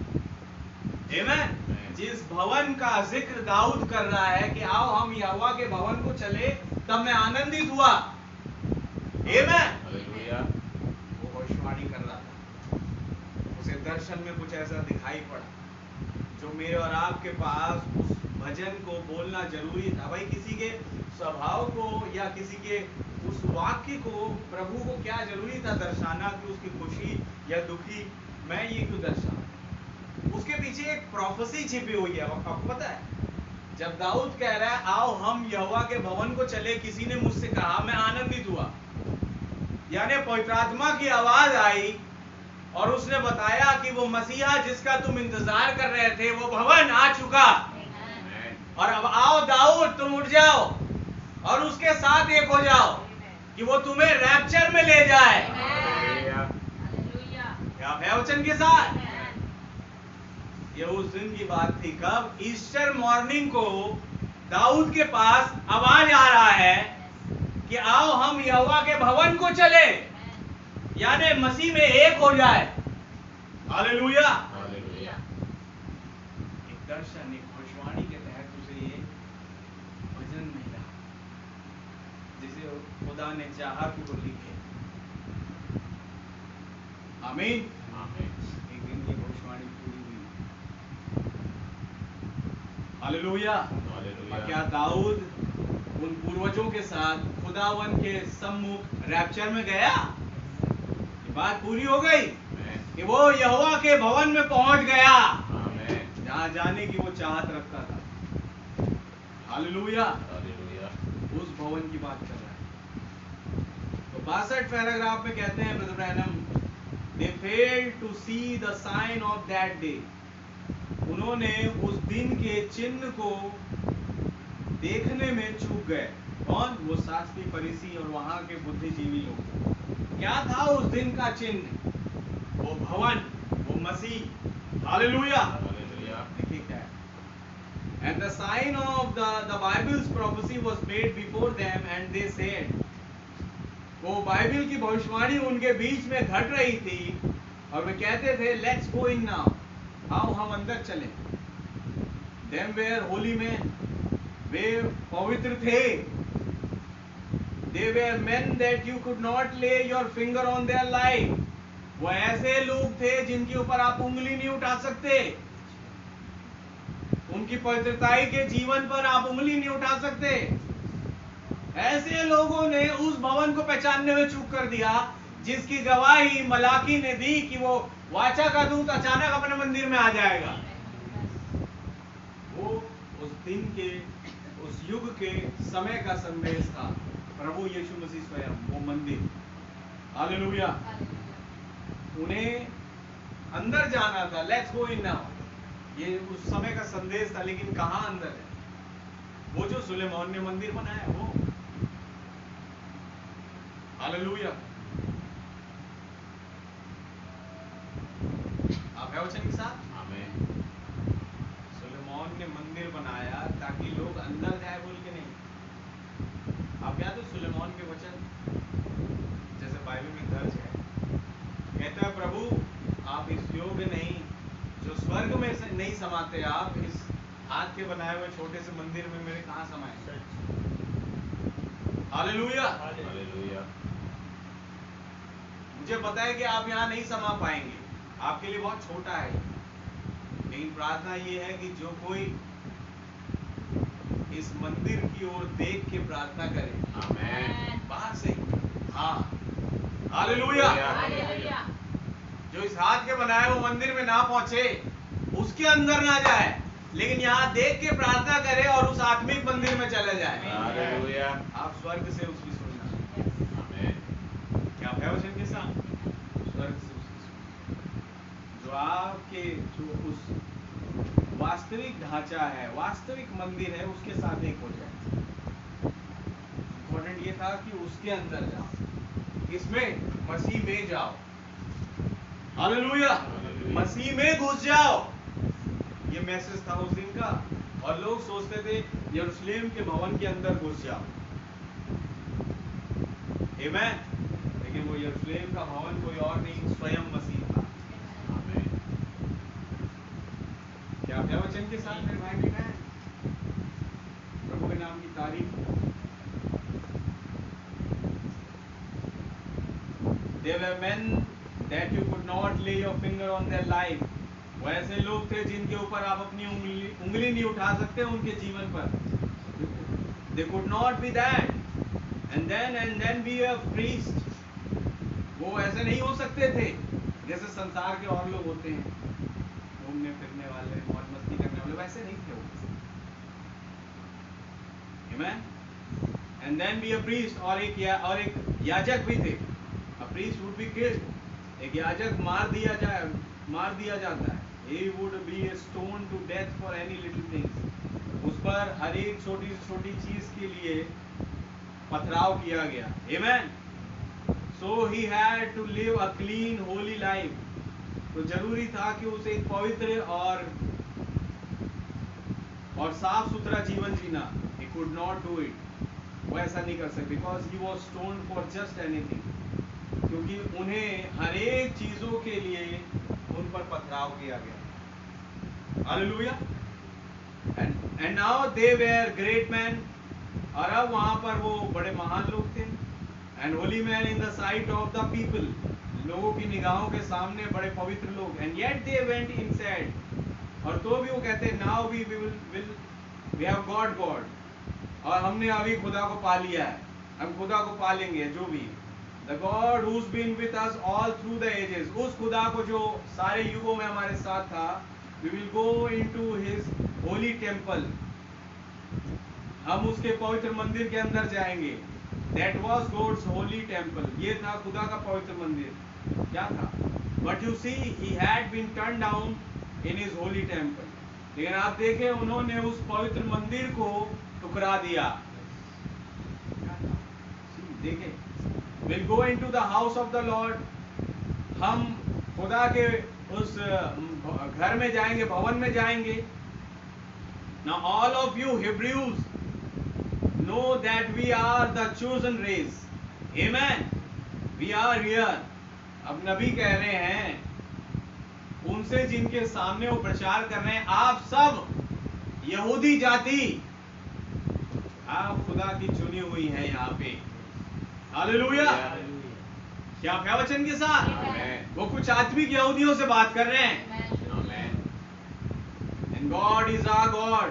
आमेन। जिस भवन का जिक्र दाऊद कर रहा है कि आओ हम यहोवा के भवन को चले, तब मैं आनंदित हुआ, आमेन। हालेलुया। वो भविष्यवाणी कर रहा था, उसे दर्शन में कुछ ऐसा दिखाई पड़ा जो मेरे और आपके पास उस भजन को बोलना जरूरी था। भाई किसी के स्वभाव को या किसी के उस वाक्य को, प्रभु को क्या जरूरी था दर्शाना कि उसकी खुशी या दुखी मैं ये क्यों दर्शाऊं? उसके पीछे एक प्रोफेसी छिपी हुई है। आपको पता है, जब दाऊद कह रहा है आओ हम यहोवा के भवन को चले, किसी ने मुझसे कहा, मैं आनंदित हुआ, यानी पवित्र आत्मा की आवाज आई और उसने बताया कि वो मसीहा जिसका तुम इंतजार कर रहे थे वो भवन आ चुका, और अब आओ दाऊद तुम उठ जाओ और उसके साथ एक हो जाओ कि वो तुम्हें रैप्चर में ले जाए। क्या है वचन के साथ? ये उस दिन की बात थी, कब? ईस्टर मॉर्निंग को दाऊद के पास आवाज आ रहा है कि आओ हम यहोवा के भवन को चले, यानी मसीह में एक हो जाए। हालेलुया। हालेलुया। एक दर्शन, एक भविष्यवाणी के तहत उसे ये भजन मिला, जिसे खुदा ने चाहा कि वो लिखे। आमीन। एक दिन की भविष्यवाणी पूरी हुई। हालेलुया। और क्या दाऊद उन पूर्वजों के साथ खुदावन के सम्मुख रैप्चर में गया? ये बात पूरी हो गई कि वो यहोवा के भवन में पहुंच गया, जहां जाने की वो चाहत रखता था। हालेलुया। उस भवन की बात कर रहा है। तो 62 पैराग्राफ में कहते हैं brother Branham, they failed to see the sign of that day। उन्होंने उस दिन के चिन्ह को देखने में चूक गए। कौन? वो शास्त्री, फरीसी और वहां के बुद्धिजीवी लोग। क्या था उस दिन का चिन्ह? वो भवन, वो मसीह। हालेलुया। देखिए क्या है, and the sign of the Bible's prophecy was made before them and they said, वो बाइबल की भविष्यवाणी उनके बीच में घट रही थी और वे कहते थे लेट्स गो इन नाउ, आओ हम अंदर चलें। Them were holy men, वे पवित्र थे। They were men that you could not lay your finger on their life. वो ऐसे लोग थे जिनके ऊपर आप उंगली नहीं उठा सकते। उनकी पवित्रताई के जीवन पर आप उंगली नहीं उठा सकते। ऐसे लोगों ने उस भवन को पहचानने में चूक कर दिया जिसकी गवाही मलाकी ने दी कि वो वाचा का दूत अचानक अपने मंदिर में आ जाएगा। वो उस दिन के, उस युग के समय का संदेश था। प्रभु यीशु मसीह स्वयं, वो मंदिर। हालेलुया। उन्हें अंदर जाना था। Let's go in now. ये उस समय का संदेश था, लेकिन कहां अंदर है? वो जो सुलेमान ने मंदिर बनाया वो। हालेलुया। आप है वचन के साथ? आमीन। सुलेमान ने मंदिर बनाया ताकि लोग अंदर जाए बोल के नहीं। आप याद है सुलेमान के वचन जैसे बाइबल में दर्ज है, कहता है प्रभु आप इस योग्य नहीं, जो स्वर्ग में से नहीं समाते, आप इस हाथ के बनाए हुए छोटे से मंदिर में मेरे कहां समाए? हालेलुया। हालेलुया। मुझे पता है कि आप यहाँ नहीं समा पाएंगे, आपके लिए बहुत छोटा है, लेकिन प्रार्थना ये है कि जो कोई इस मंदिर की ओर देख के प्रार्थना करे, आमीन। बाहर से, हाँ, हालेलुया, हालेलुया। जो इस हाथ के बनाए हुए मंदिर में ना पहुंचे, उसके अंदर ना जाए, लेकिन यहाँ देख के प्रार्थना करे और उस आत्मिक मंदिर में चले जाए। हालेलुया। आप स्वर्ग से उसकी सुनना। आमीन। क्या आप है वचन के साथ? स्वर्ग से उसकी सुनना। जो आपके, जो उस वास्तविक ढांचा है, वास्तविक मंदिर है, उसके साथ एक हो जाए। इम्पोर्टेंट ये था कि उसके अंदर जाओ, इसमें मसीह में जाओ। हालेलुया। मसीह में घुस जाओ। ये मैसेज था उस दिन का। और लोग सोचते थे यरूशलेम के भवन के अंदर घुस जाओ। आमीन। लेकिन वो यरूशलेम का भवन कोई और नहीं, स्वयं मसीह था। आमीन। क्या आप वचन के साथ मेरे भाई बहन हैं? प्रभु के नाम की तारीफ। They were men that you could not lay your finger on their life. वो ऐसे लोग थे जिनके ऊपर आप अपनी उंगली नहीं उठा सकते उनके जीवन पर। They could not be that. And then be a priest. वो ऐसे नहीं हो सकते थे जैसे संसार के और लोग होते हैं, घूमने फिरने वाले, मौज मस्ती करने वाले, वैसे नहीं थे वो। Amen. And then be a priest, और एक याजक भी थे। A priest would be killed. एक याजक मार दिया जाता है। He would be stoned to death for any little things. उस पर हर एक छोटी से छोटी चीज के लिए पथराव किया गया। Amen. So he had to live a clean, holy life. तो जरूरी था कि उसे एक पवित्र और साफ सुथरा जीवन जीना। He could not do it. वो ऐसा नहीं कर सकते, because he was stoned for just anything. क्योंकि उन्हें हर एक चीजों के लिए उन पर पथराव किया गया। Hallelujah. And now they were great men. और अब वहां पर वो बड़े महान लोग थे। And holy men in the sight of the people. लोगों की निगाहों के सामने बड़े पवित्र लोग। And yet they went inside. और तो भी वो कहते हैं now we have got God. और हमने अभी खुदा को पा लिया है, हम खुदा को पालेंगे जो भी। The God who's been with us all through the ages. उस खुदा को जो सारे युगों में हमारे साथ था। We will go into His holy temple. हम उसके पवित्र मंदिर के अंदर जाएंगे। That was God's holy temple. ये था खुदा का पवित्र मंदिर। क्या था? But you see, He had been turned down in His holy temple. लेकिन आप देखें, उन्होंने उस पवित्र मंदिर को ठुकरा दिया। देखें, We'll go into the house of the Lord. हम खुदा के उस घर में जाएंगे, भवन में जाएंगे। Now all of you Hebrews know that we are the chosen race. Amen. We are here. अब नबी कह रहे हैं उनसे जिनके सामने वो प्रचार कर रहे हैं, आप सब यहूदी जाति, आप खुदा की चुनी हुई है यहाँ पे। हालेलुया। क्या आप है वचन के साथ? Amen. वो कुछ आत्मिक यहूदियों से बात कर रहे हैं। Amen. And God is our God.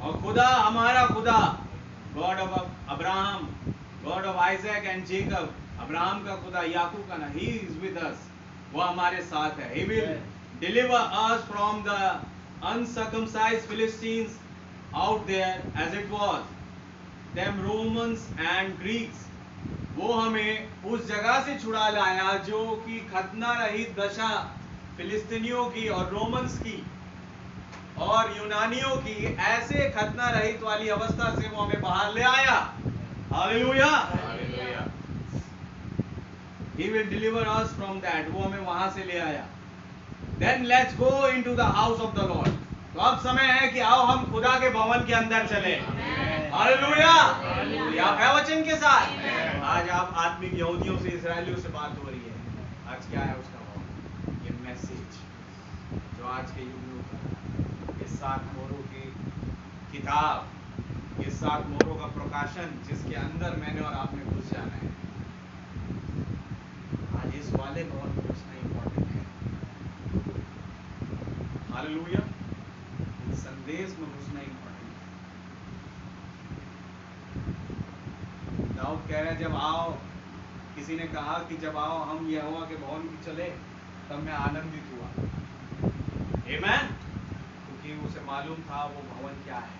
और खुदा हमारा खुदा, God of Abraham, God of Isaac and Jacob, Abraham का खुदा, याकूब का ना, ही इज विद अस, वो हमारे साथ है। He will deliver us from the uncircumcised Philistines out there as it was, them Romans and Greeks। वो हमें उस जगह से छुड़ा लाया जो कि खतना रहित दशा फिलिस्तीनियों की और रोमन्स की और यूनानियों की ऐसे खतना रहित वाली अवस्था से वो हमें बाहर ले आया। Hallelujah. Hallelujah. He will deliver us from that। वो हमें वहां से ले आया। Then let's go into the house of the Lord। तो अब समय है कि आओ हम खुदा के भवन के अंदर चले। हालेलुया। आप है वचन के साथ। आज आप आत्मिक यहूदियों से, इस्राएलियों से बात हो रही है। आज क्या है उसका भाव? ये मैसेज जो आज के युग में होता है, ये 7 मोहरों की किताब, ये 7 मोहरों का प्रकाशन, जिसके अंदर मैंने और आपने घुस जाना है। आज इस वाले भवन में घुसना इंपॉर्टेंट है। हालेलुया। संदेश में घुसना इंपॉर्टेंट है। दाऊद कह रहे हैं, जब आओ, किसी ने कहा कि जब आओ हम यहोवा के भवन में चले, तब मैं आनंदित हुआ। आमीन। क्योंकि उसे मालूम था वो भवन क्या है,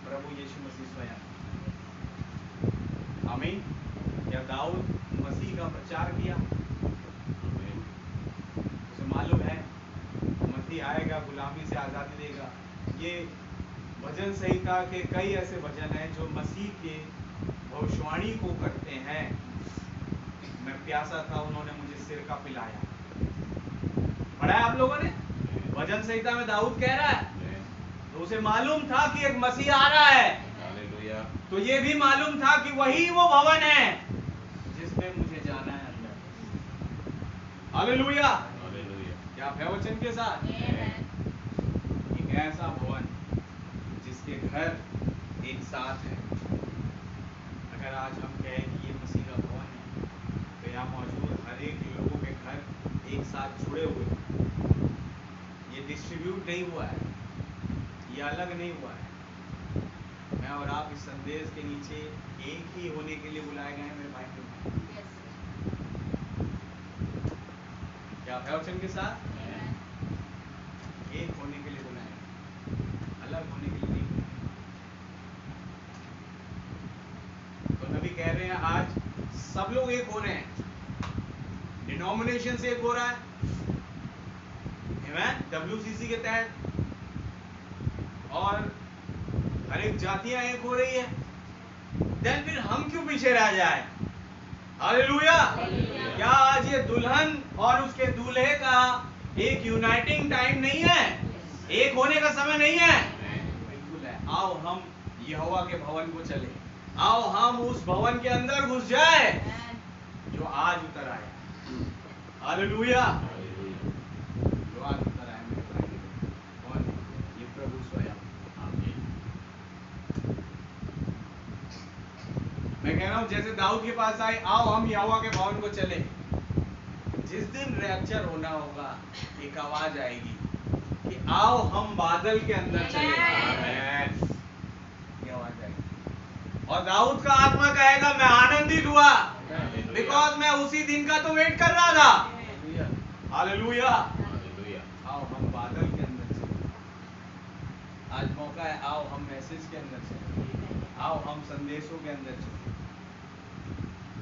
प्रभु यीशु मसीह स्वयं। आमीन। क्या दाऊद मसीह का प्रचार किया? Amen. उसे मालूम है मसीह आएगा, गुलामी से आजादी देगा। ये भजन संहिता के कई ऐसे भजन हैं जो मसीह के भविष्यवाणी को करते हैं। मैं प्यासा था, उन्होंने मुझे सिर का पिलाया। पढ़ा है आप लोगों ने? भजन संहिता में दाऊद कह रहा है, Amen. तो उसे मालूम था कि एक मसीह आ रहा है। Hallelujah. तो ये भी मालूम था कि वही वो भवन है जिसमें मुझे जाना है अंदर। हालेलुया। Hallelujah. क्या आप है वचन के साथ? एक ऐसा भवन जिसके घर एक साथ है। अगर आज हम कहें कि ये मसीह का भवन है, तो यहाँ मौजूद हर एक लोगों के घर एक साथ जुड़े हुए हैं। ये डिस्ट्रीब्यूट नहीं हुआ है, ये अलग नहीं हुआ है। मैं और आप इस संदेश के नीचे एक ही होने के लिए बुलाए गए हैं मेरे भाई बहन। क्या आप है वचन के साथ? एक होने के लिए बुलाए हैं, अलग होने के लिए नहीं बुलाए। तो नबी कह रहे हैं आज सब लोग एक हो रहे हैं। डिनोमिनेशन से एक हो रहा है, आमीन, WCC के तहत, और हर एक जातियां एक हो रही है। देन फिर हम क्यों पीछे रह जाए? हालेलुया। क्या आज ये दुल्हन और उसके दूल्हे का एक यूनाइटिंग टाइम नहीं है? एक होने का समय नहीं है? बिल्कुल है। आओ हम यहोवा के भवन को चले, आओ हम उस भवन के अंदर घुस जाए जो आज उतर आया। हालेलुया। Hallelujah. जो आज उतर आया मेरे भाई। कौन? ये प्रभु स्वयं। Amen. मैं कह रहा हूं जैसे दाऊद के पास आए, आओ हम यहोवा के भवन को चले। जिस दिन रैप्चर होना होगा, एक आवाज आएगी कि आओ हम बादल के अंदर चले। Amen. ये आवाज आएगी और दाऊद का आत्मा कहेगा, मैं आनंदित हुआ, बिकॉज मैं उसी दिन का तो वेट कर रहा था। हालेलुया। Hallelujah. आओ हम बादल के अंदर चले। आज मौका है, आओ हम मैसेज के अंदर चले, आओ हम संदेशों के अंदर चले।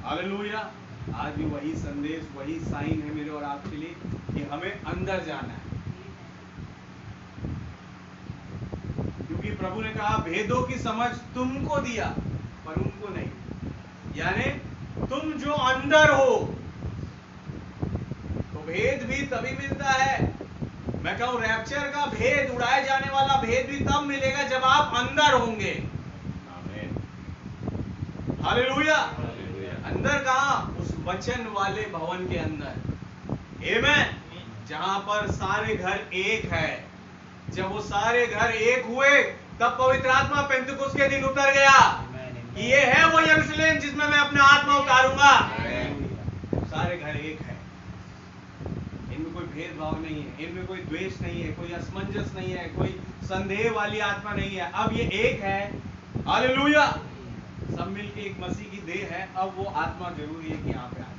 हालेलुया। आज भी वही संदेश, वही साइन है मेरे और आपके लिए कि हमें अंदर जाना है। क्योंकि प्रभु ने कहा भेदों की समझ तुमको दिया पर उनको नहीं। यानी तुम जो अंदर हो, तो भेद भी तभी मिलता है। मैं कहूं रैप्चर का भेद, उड़ाए जाने वाला भेद भी तब मिलेगा जब आप अंदर होंगे। Amen. हालेलुया। Hallelujah. अंदर कहां? उस वचन वाले भवन के अंदर। आमीन। जहां पर सारे घर एक है। जब वो सारे घर एक हुए तब पवित्र आत्मा पेंतुकुस्त के दिन उतर गया कि ये है वो यरूशलेम जिसमें मैं अपना आत्मा उतारूंगा। सारे घर एक है, इनमें कोई भेदभाव नहीं है, इनमें कोई द्वेष नहीं है, कोई असमंजस नहीं है, कोई संदेह वाली आत्मा नहीं है। अब ये एक है, हालेलुया। सब मिलके एक मसीह की देह है। अब वो आत्मा जरूरी है कि यहाँ पे आ जाए।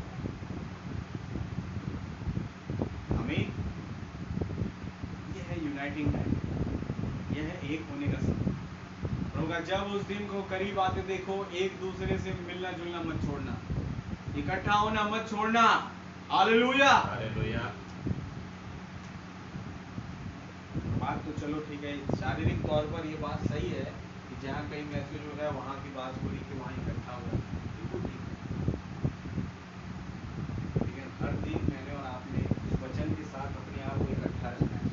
आमीन। ये है यूनाइटिंग टाइम, ये है एक होने का समय। प्रभु, जब उस दिन को करीब आते देखो, एक दूसरे से मिलना जुलना मत छोड़ना, इकट्ठा होना मत छोड़ना। हालेलुया। हालेलुया। बात तो चलो ठीक है, शारीरिक तौर पर ये बात सही है कि जहाँ कहीं महसूस हो रहा है वहाँ की बात हो रही कि वहाँ इकट्ठा हो, बिल्कुल ठीक है। लेकिन हर दिन मैंने और आपने इस वचन के साथ अपने आप को इकट्ठा रखना है।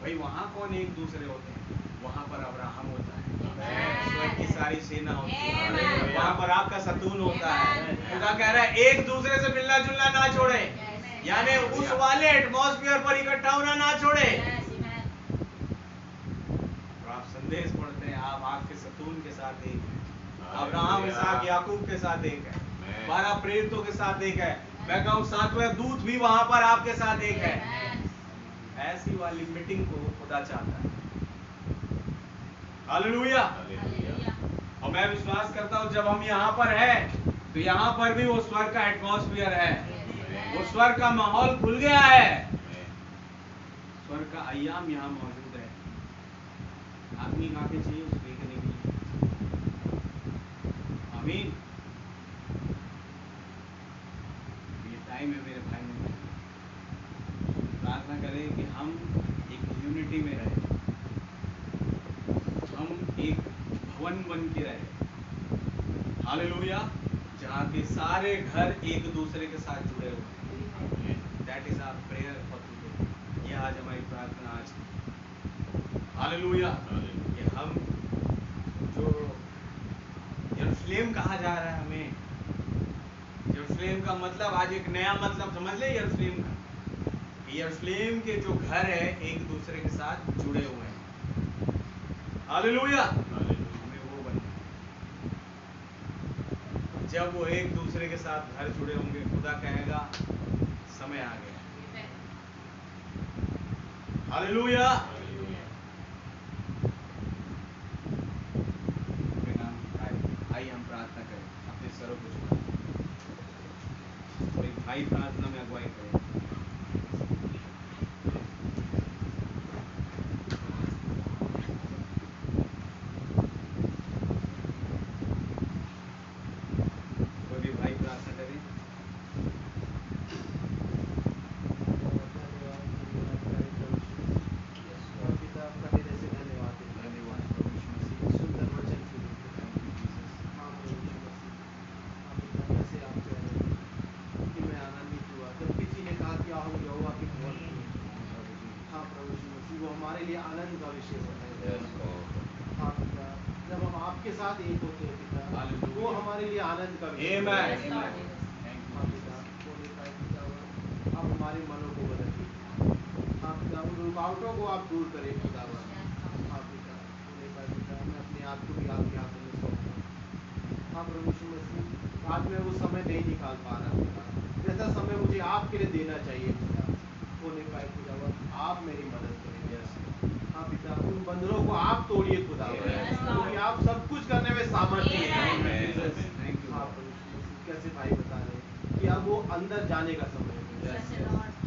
भाई वहाँ कौन एक दूसरे होते हैं? वहाँ पर अब्राहम होता है, स्वर्ग की सारी सेना होती है, वहाँ पर आपका सतून होता है। खुदा कह रहा है एक दूसरे से मिलना जुलना ना छोड़े, यानी उस वाले एटमॉस्फेयर पर इकट्ठा होना ना छोड़े। आप संदेश पढ़ते हैं, आप आपके सतून के साथ एक है, अब्राहम इसहाक याकूब के साथ एक है, 12 प्रेरितों के साथ एक है। मैं कहूँ 7वें दूत भी वहां पर आपके साथ एक है। ऐसी वाली मीटिंग को खुदा चाहता है। हालेलुया। और मैं विश्वास करता हूँ जब हम यहाँ पर हैं तो यहाँ पर भी वो स्वर्ग का एटमॉस्फेयर है, वो स्वर्ग का माहौल खुल गया है, स्वर्ग का अय्याम यहाँ मौजूद है। अपनी आंखें चाहिए उसे देखने के लिए। आमीन। ये टाइम है मेरे भाई में, प्रार्थना करें कि हम एक यूनिटी में रहें, हम एक भवन बन के रहें। हालेलुया। जहाँ के सारे घर एक दूसरे के साथ जुड़े हुए हैं। That is our prayer for today. ये आज हमारी प्रार्थना आज की। हालेलुया। कि हम जो यरूशलेम कहा जा रहा है, हमें यरूशलेम का मतलब आज एक नया मतलब समझ ले यरूशलेम का। यरूशलेम के जो घर है एक दूसरे के साथ जुड़े हुए हैं। हालेलुया। हमें वो बनना है। जब वो एक दूसरे के साथ घर जुड़े होंगे, खुदा कहेगा समय आ गया। हालेलुया। आइए हम प्रार्थना करें, अपने सरों को झुकाएं। कोई भाई प्रार्थना में अगुवाई करें। कोई भी भाई प्रार्थना करें। हमारे लिए आनंद का विषय होता है। हाँ पिता, जब हम आपके साथ एक होते हैं पिता, वो हमारे लिए आनंद का विषय होता है। हाँ पिता, बोले पिता, आप हमारे मनों को बदलिए। हाँ पिता, उन रुकावटों को आप दूर करें खुदा। हाँ पिता, बोले पिता, मैं अपने आप को भी आपके हाथों में सौंपता हूँ। हाँ प्रभु यीशु मसीह, आज मैं वो समय नहीं निकाल पा रहा पिता, जैसा समय मुझे आपके लिए देना चाहिए पिता। बोले खुदा, आप मेरी मदद करें। हाँ पिता, उन बंधनों को आप तोड़िए खुदा, क्योंकि आप सब कुछ करने में सामर्थ्य हैं। हाँ प्रभु, कैसे भाई बता रहे कि अब वो अंदर जाने का समय है।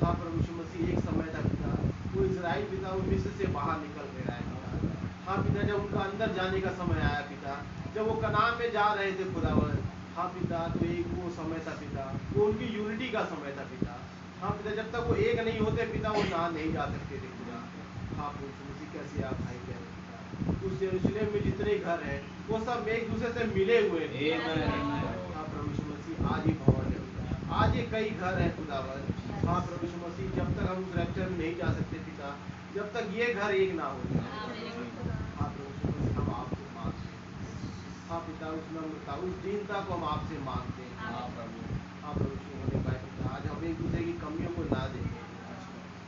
हाँ प्रभु यीशु मसीह, एक समय था पिता, वो इजराइल पिता वो मिस्र से बाहर निकल के रहा है पिता। हाँ पिता, जब उनका अंदर जाने का समय आया पिता, जब वो कनान में जा रहे थे खुदावन, हाँ पिता, तो एक वो समय था पिता, वो उनकी यूनिटी का समय था पिता। हाँ पिता, जब तक वो एक नहीं होते पिता, वो ना नहीं जा सकते थे खुदा। हाँ प्रभु यीशु मसीह, कैसे आप भाई कह रहे पिता, उस यरूशलेम में जितने घर हैं वो सब एक दूसरे से मिले हुए हैं। हाँ प्रभु यीशु मसीह, आज ही भवन है पिता, आज ये कई घर हैं खुदावन। हाँ प्रभु यीशु मसीह, जब तक हम उस रैप्चर में नहीं जा सकते पिता, जब तक ये घर एक ना हो जाए। हाँ प्रभु यीशु मसीह, हम आपसे मांगते हैं। हाँ पिता, उस नम्रता, उस दीनता को हम आपसे मांगते हैं। हाँ प्रभु यीशु, होने पाए पिता, आज हम एक दूसरे की कमियों को ना देखें।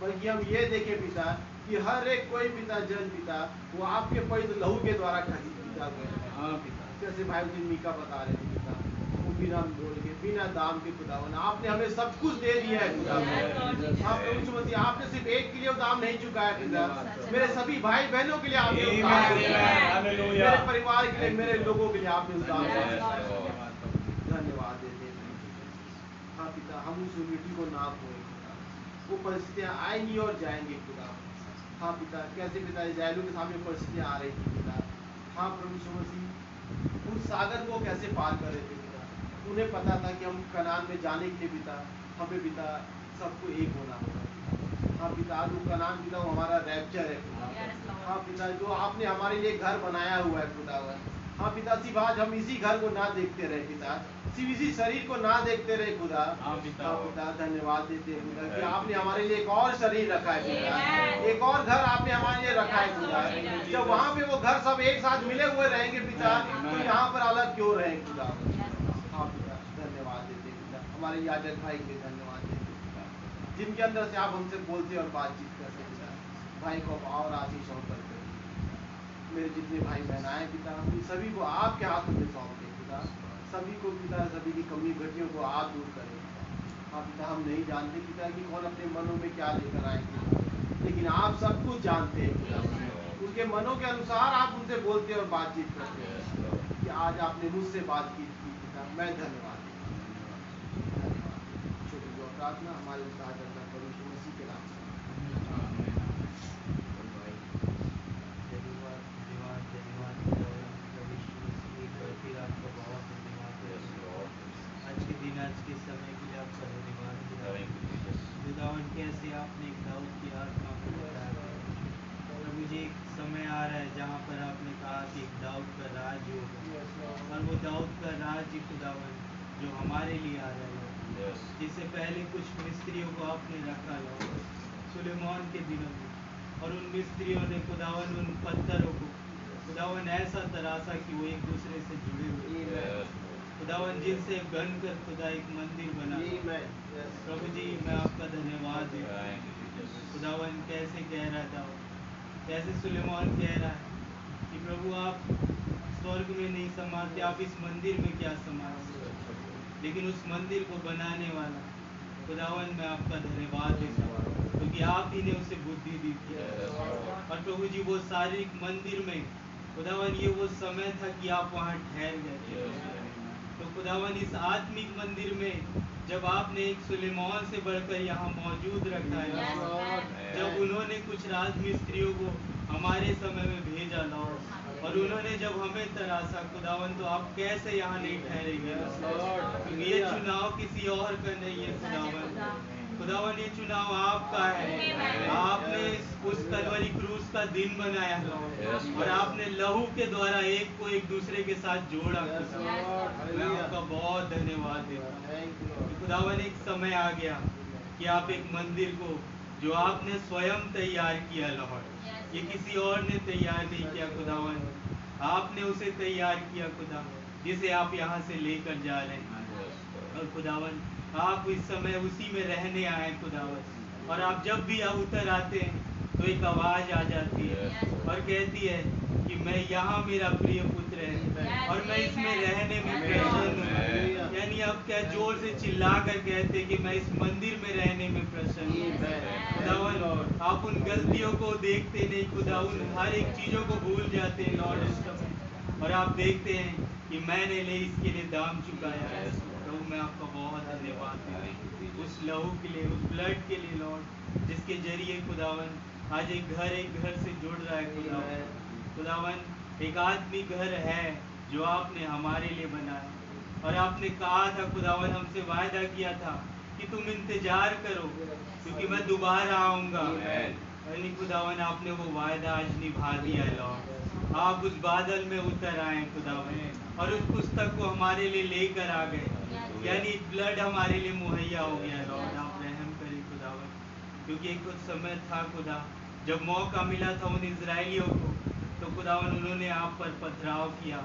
बल्कि हम ये देखें पिता कि हर एक कोई पिता जन पिता वो आपके पवित्र लहू के द्वारा खरीदा गए हैं। हाँ पिता, जैसे भाई उस दिन मीका बता रहे थे पिता, वो बिना बोल के बिना दाम के खुदावन आपने हमें सब कुछ दे दिया है खुदावन। हाँ प्रभु यीशु मसीह, आपने सिर्फ एक के लिए दाम नहीं चुकाया पिता, मेरे सभी भाई बहनों के लिए आपने उस दाम को चुकाया है। मेरे परिवार के लिए, मेरे लोगों के लिए आपने उस दाम को चुकाया। धन्यवाद देते हैं। हाँ पिता, हम उस यूनिटी को ना खोए पिता, वो परिस्थितियाँ आएंगी और जाएंगी खुदा। हाँ पिता, कैसे पिता इज़राइलियों के सामने परिस्थितियाँ आ रही थी पिता। हाँ प्रभु यीशु मसीह, उस सागर को कैसे पार कर रहे थे पिता। उन्हें पता था कि हम कनान में जाने के लिए पिता, हमें पिता सबको एक होना होगा। हाँ पिता, आज वो कनान पिता वो हमारा रैप्चर है खुदा। हाँ पिता, जो आपने हमारे लिए घर बनाया हुआ है खुदावन। हाँ पिता, सिर्फ आज हम इसी घर को ना देखते रहे पिता, सिर्फ इसी शरीर को ना देखते रहे खुदा। हाँ पिता, धन्यवाद देते हैं खुदा कि आपने हमारे लिए एक और शरीर रखा है खुदा, एक और घर आपने हमारे लिए रखा है खुदा। जब वहाँ पे वो घर सब एक साथ मिले हुए रहेंगे पिता, तो यहाँ पर अलग क्यों रहे खुदा। हाँ पिता, धन्यवाद देते हैं पिता, हमारे याजक भाई के धन्यवाद देते हैं पिता, जिनके अंदर से आप हमसे बोलते और बातचीत करते पिता। भाई को और आशीष और करते मेरे जितने भाई बहन आए पिता, उन सभी को आपके हाथों में सौंपते पिता। सभी को पिता, सभी की कमी घटियों को आप दूर करें। हाँ पिता, हम नहीं जानते पिता कि कौन अपने मनों में क्या लेकर आएंगे, लेकिन आप सब कुछ जानते हैं पिता। उनके मनों के अनुसार आप उनसे बोलते और बातचीत करते हैं कि आज आपने मुझसे बातचीत की पिता, मैं धन्यवाद देता हूं। छोटी जो प्रार्थना हमारे उद्धार करता प्रभु यीशु मसीह के नाम से। आज के दिन, आज के समय के लिए आपका धन्यवाद खुदावन। कैसे आपने एक दाऊद की आत्मा को बताया प्रभु जी, एक समय आ रहा है जहाँ पर आपने कहा कि एक दाऊद का राज होगा, और वो दाऊद का राज खुदावन जो हमारे लिए आ रहा है, जिससे पहले कुछ मिस्त्रियों को आपने रखा सुलेमान के दिनों में, और उन मिस्त्रियों ने खुदावन उन पत्थरों को खुदावन ऐसा तराशा कि वो एक दूसरे से जुड़े हुए खुदावन, जिनसे बन कर खुदा एक मंदिर बना। प्रभु जी, मैं आपका धन्यवाद देता हूं खुदावन। कैसे कह रहा था, कैसे सुलेमान कह रहा है कि प्रभु आप स्वर्ग में नहीं समाते, आप इस मंदिर में क्या समाते, लेकिन उस मंदिर को बनाने वाला खुदावन मैं आपका धन्यवाद देता हूँ, क्योंकि आप ही ने उसे बुद्धि दी थी। और प्रभु जी, वो शारीरिक मंदिर में खुदावन ये वो समय था कि आप वहाँ ठहर गए। तो खुदावन इस आत्मिक मंदिर में जब आपने एक सुलेमान से बढ़कर यहाँ मौजूद रखा है, जब उन्होंने कुछ राजमिस्त्रियों को हमारे समय में भेजा लॉर्ड, और उन्होंने जब हमें तराशा खुदावन, तो आप कैसे यहाँ नहीं ठहरेंगे क्योंकि ये चुनाव किसी और का नहीं है खुदावन, ये चुनाव आपका है। आपने उस कलवरी क्रूस का दिन बनाया और आपने लहू के द्वारा एक को एक दूसरे के साथ जोड़ा। मैं आपका बहुत धन्यवाद देता हूँ। खुदावन, एक समय आ गया कि आप एक मंदिर को जो आपने स्वयं तैयार किया लॉर्ड, ये किसी और ने तैयार नहीं किया खुदावन, आपने उसे तैयार किया खुदा, जिसे आप यहाँ से लेकर जा रहे हैं। और खुदावन, आप इस समय उसी में रहने आए खुदावन, और आप जब भी उतर आते हैं तो एक आवाज़ आ जाती है और कहती है कि मैं यहाँ मेरा प्रिय पुत्र है और मैं इसमें रहने में प्रसन्न हूँ। यानी आप क्या जोर से चिल्ला कर कहते कि मैं इस मंदिर में रहने में प्रसन्न हूँ खुदावन। आप उन गलतियों को देखते नहीं खुदा, उन हर एक चीज़ों को भूल जाते हैं लॉर्ड इस समय, और आप देखते हैं कि मैंने इसके लिए दाम चुकाया है। प्रभु, मैं आपका बहुत धन्यवाद देता हूँ उस लहू के लिए, उस ब्लड के लिए लॉर्ड, जिसके जरिए खुदावन आज एक घर से जुड़ रहा है खुदावन। एक आदमी घर है जो आपने हमारे लिए बनाया, और आपने कहा था खुदावन, हमसे वायदा किया था कि तुम इंतजार करो क्योंकि मैं दोबारा आऊँगा। यानी खुदावन, आपने वो वायदा आज निभा दिया लॉर्ड। आप उस बादल में उतर आए खुदावन, और उस पुस्तक को हमारे लिए लेकर आ गए, यानी ब्लड हमारे लिए मुहैया हो गया लॉर्ड। आप रहम करें खुदावन, क्योंकि एक कुछ समय था खुदा जब मौका मिला था उन इजराइलियों को, तो खुदावन उन्होंने आप पर पथराव किया,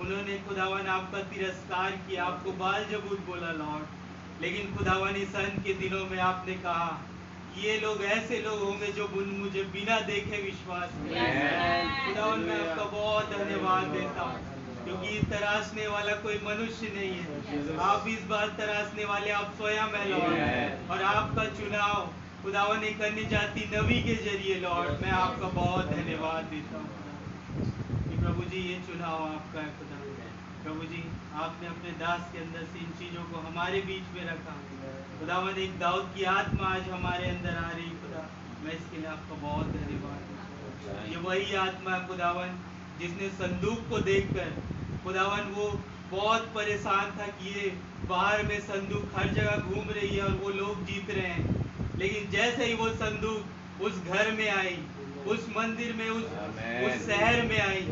उन्होंने खुदावन आपका तिरस्कार किया, आपको बाल जबूत बोला लॉर्ड। लेकिन खुदावन इस अंत के दिनों में आपने कहा ये लोग ऐसे लोग होंगे जो मुझे बिना देखे विश्वास करेंगे। खुदावन मैं आपका बहुत धन्यवाद देता हूँ, क्योंकि तराशने वाला कोई मनुष्य नहीं है। आप इस बात तराशने वाले आप स्वयं है लॉर्ड, और आपका चुनाव खुदावन एक अन्य जाति नबी के जरिए लॉर्ड मैं आपका बहुत धन्यवाद देता हूँ कि प्रभु जी ये चुनाव आपका है। खुदा प्रभु जी आपने अपने दास के अंदर से इन चीज़ों को हमारे बीच में रखा। खुदावन एक दाऊद की आत्मा आज हमारे अंदर आ रही खुदा, मैं इसके लिए आपका बहुत धन्यवाद देता हूँ। ये वही आत्मा है खुदावन जिसने संदूक को देखकर खुदावन वो बहुत परेशान था कि ये बाहर में संदूक हर जगह घूम रही है और वो लोग जीत रहे हैं, लेकिन जैसे ही वो संदूक उस घर में आई, उस मंदिर में, उस शहर में आई,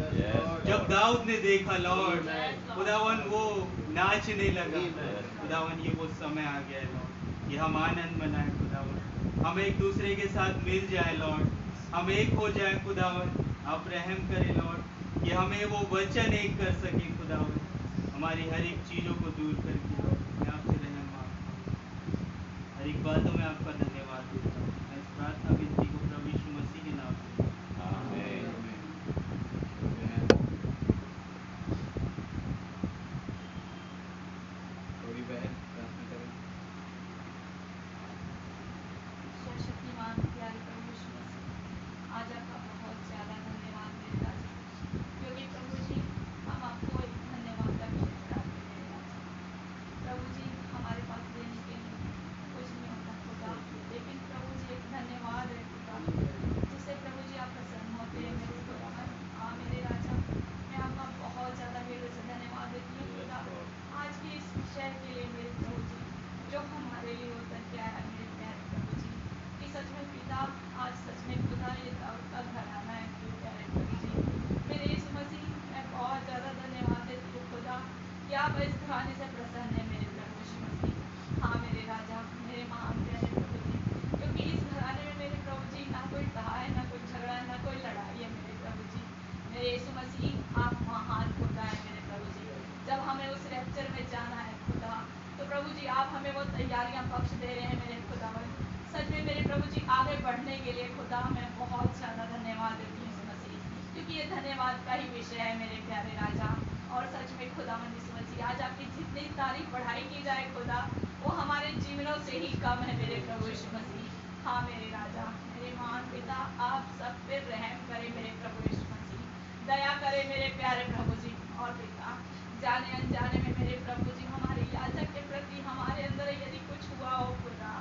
जब दाऊद ने देखा लॉर्ड खुदावन वो नाचने लगा। खुदावन ये वो समय आ गया है लॉर्ड, ये हम आनंद मनाएं खुदावन, हम एक दूसरे के साथ मिल जाए लॉर्ड, हम एक हो जाए खुदावन, आप रहम करें लॉर्ड कि हमें वो वचन एक कर सके खुदावन, हमारी हर एक चीज़ों को दूर करके लॉर्ड मैं आपसे रहम मांगता हूँ, हर एक बातों में आपका धन्यवाद देता हूँ। मैं इस प्रार्थना विनती को प्रभु यीशु मसीह के नाम से शक्तिमान प्यारे प्रभु यीशु मसीह, आज आपका बहुत ज़्यादा धन्यवाद देता है, क्योंकि प्रभु जी हम आपको एक धन्यवाद का विशेष प्रार्थना देना चाहते। प्रभु जी हमारे पास देने के लिए कुछ नहीं होता खुदा, लेकिन प्रभु जी एक धन्यवाद है खुदा, जिससे प्रभु जी आप प्रसन्न होते हैं मेरे खुदा। हाँ मेरे राजा, मैं आपका बहुत ज़्यादा हृदय से धन्यवाद देती हूँ खुदा, आज के इस विषय के लिए मेरे प्रभु जी जो हमारे लिए होता क्या है मेरे प्यारे प्रभु जी, कि सच में पिता आज सच में खुदा ये दाऊद का घराना है मेरे प्यारे प्रभु जी। मेरे यीशु मसीह मैं बहुत ज़्यादा धन्यवाद देती हूँ खुदा कि आप इस घराने से प्रसन्न है मेरे प्रभु यीशु मसीह। हाँ मेरे राजा, मेरे महान प्यारे प्रभु जी, क्योंकि इस घराने में मेरे प्रभु जी ना कोई कहा है, ना कोई झगड़ा है, ना कोई लड़ाई है मेरे प्रभु जी। मेरे यीशु मसीह आप महान खुदा है मेरे प्रभु जी। जब हमें उस रैप्चर में जाना है खुदा, तो प्रभु जी आप हमें वो तैयारियां बख्श दे रहे हैं मेरे खुदावन। सच में मेरे प्रभु जी आगे बढ़ने के लिए खुदा मैं बहुत ज़्यादा धन्यवाद देती हूँ यीशु मसीह, क्योंकि ये धन्यवाद का ही विषय है मेरे प्यारे राजा। और सच में खुदावन यीशु मसीह आज आपकी जितनी तारीफ बढ़ाई की जाए खुदा, वो हमारे जीवनों से ही कम है मेरे प्रभु यीशु मसीह। हाँ मेरे राजा, मेरे महान पिता आप सब पे रहम करें मेरे प्रभु यीशु मसीह, दया करें मेरे प्यारे प्रभु जी। और पिता जाने अनजाने में मेरे प्रभु जी हमारे याजक के प्रति हमारे अंदर यदि कुछ हुआ हो खुदा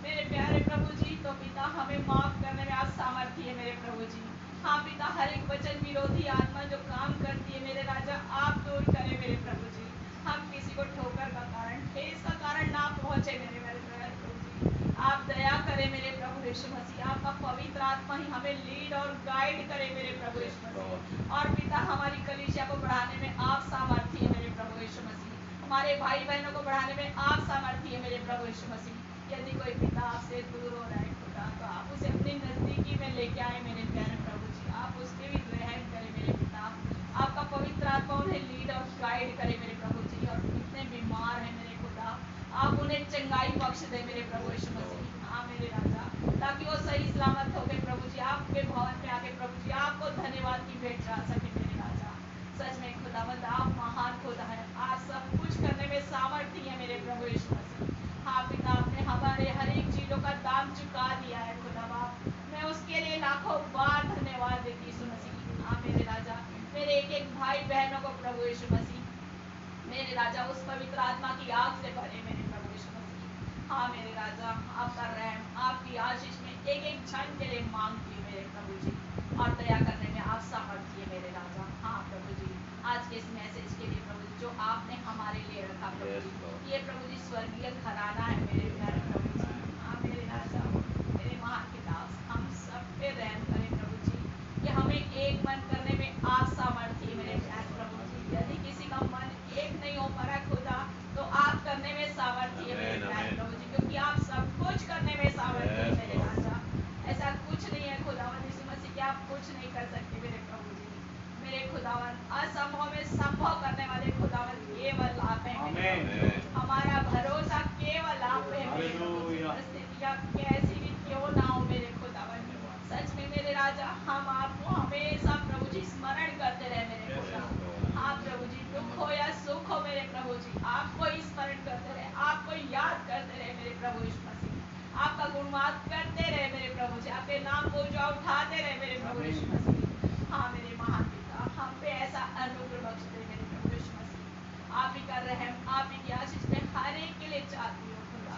मेरे प्यारे प्रभु जी, तो पिता हमें माफ करने में आप सामर्थ्य है मेरे प्रभु जी। हाँ पिता हर एक वचन विरोधी आत्मा जो काम करती है मेरे राजा आप दूर करें मेरे प्रभु जी। हम किसी को ठोकर का कारण, ठेस का कारण ना पहुंचे मेरे प्यारे प्रभु जी। आप दया करें मेरे प्रभु यीशु मसीह, आपका पवित्र आत्मा ही हमें लीड और गाइड करे मेरे प्रभु यीशु मसीह। और पिता हमारी कलीसिया को बढ़ाने में आप सामर्थ्य है मेरे प्रभु यीशु मसीह, हमारे भाई बहनों को बढ़ाने में आप सामर्थ्य है मेरे प्रभु यीशु मसीह। यदि कोई पिता आपसे दूर हो रहा है खुदा, तो आप उसे अपनी नज़दीकी में लेके आए मेरे प्यारे प्रभु जी। आप उसके भी रहम करें मेरे पिता, आपका पवित्र आत्मा उन्हें लीड और गाइड करे मेरे प्रभु जी। और कितने बीमार हैं मेरे खुदा, आप उन्हें चंगाई बख्श दे मेरे प्रभु यीशु मसीह। हाँ मेरे राजा, ताकि वो सही सलामत हो गए प्रभु जी, आपके भवन में आके प्रभु जी आपको धन्यवाद की भेंट चढ़ा सके मेरे राजा। सच में खुदावंद आप महान खुदा है, आप सब कुछ करने में सामर्थ्य है मेरे प्रभु यीशु मसीह। हाँ पिता आपने हमारे हर एक चीज़ों का दाम चुका दिया है खुदा बाप, मैं उसके लिए लाखों बार धन्यवाद देती यीशु मसीह। हाँ मेरे राजा, मेरे एक एक भाई बहनों को प्रभु यीशु मसीह मेरे राजा उस पवित्र आत्मा की आग से भरे मेरे प्रभु यीशु मसीह। हाँ मेरे राजा, आपका रहम आपकी आशीष में एक एक क्षण के लिए मांगती हूँ मेरे प्रभु जी, और दया करने में आप सामर्थ्य है मेरे राजा। हाँ प्रभु जी, आज के इस मैसेज के लिए प्रभु जी जो आपने हमारे लिए रखा प्रभु जी, ये प्रभु जी स्वर्गीय घराना है मेरे प्यारे प्रभु जी। हाँ मेरे राजा, मेरे महान पिता हम सब पे रहम करें प्रभु जी, कि हमें एक मन करने में आप सामर्थ्य है मेरे प्यारे प्रभु जी। यदि किसी का मन एक नहीं हो पा रहा खुदा, तो आप करने में सामर्थ्य है मेरे प्यारे प्रभु जी, क्योंकि आप सब कुछ करने में सामर्थ्य है मेरे राजा। ऐसा कुछ नहीं है खुदावन यीशु मसीह कि आप कुछ नहीं कर सकते मेरे प्रभु जी। मेरे खुदावन असंभव में संभव करने वाले खुदावन केवल आप हैं मेरे प्रभु जी। हमारा भरोसा केवल आप पे है मेरे प्रभु जी। परिस्थितियाँ कैसी भी क्यों ऊंचा उठाते रहे मेरे प्रभु यीशु मसीह। हाँ मेरे महान पिता, हम पे ऐसा अनुग्रह बख्श दे मेरे प्रभु यीशु मसीह। आप ही का रहम, आप ही की आशीष में हर एक के लिए चाहती हूँ खुदा।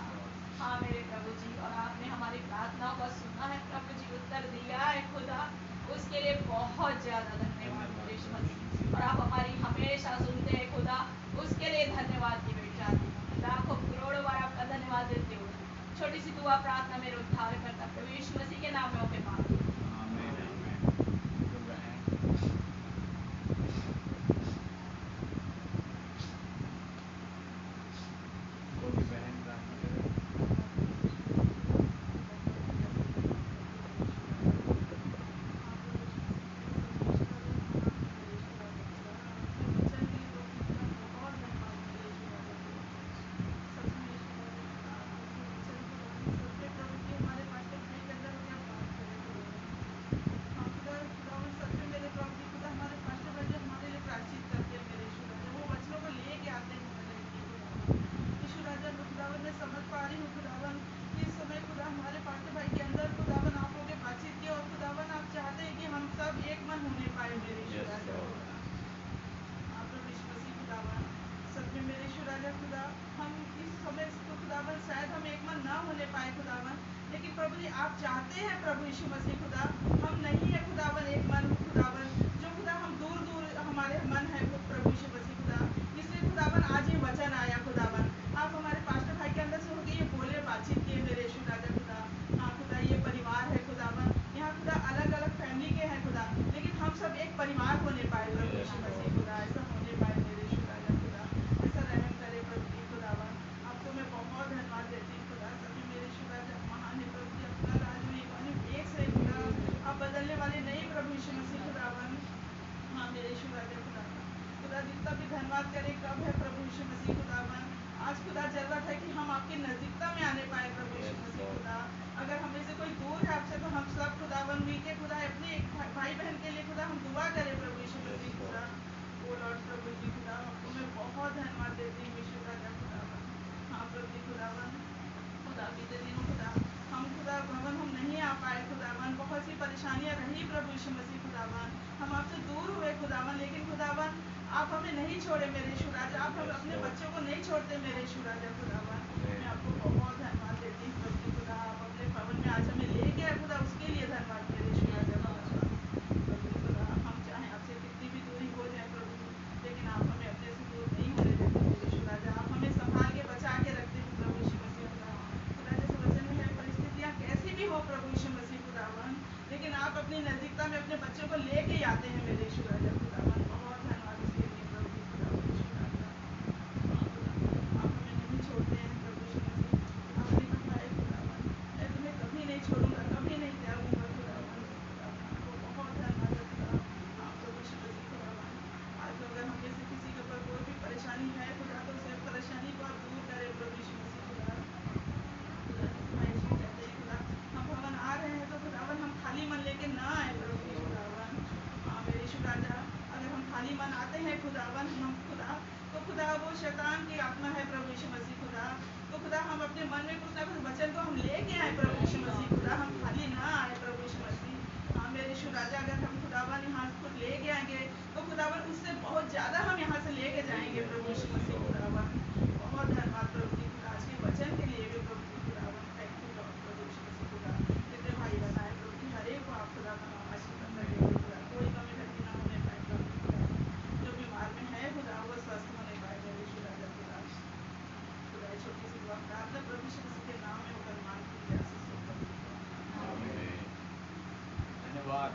हाँ मेरे प्रभु जी, और आपने हमारी प्रार्थनाओं को सुना है प्रभु जी, उत्तर दिया है खुदा, उसके लिए बहुत ज्यादा धन्यवाद प्रभु यीशु मसीह। और आप हमारी हमेशा सुनते हैं खुदा, उसके लिए धन्यवाद की भेंट चाहती हूँ। लाखों करोड़ों बार आपका धन्यवाद देते हुए छोटी सी दुआ प्रार्थना मेरे उद्धार करता प्रभु यीशु मसीह के नाम में होके मांगती हूँ।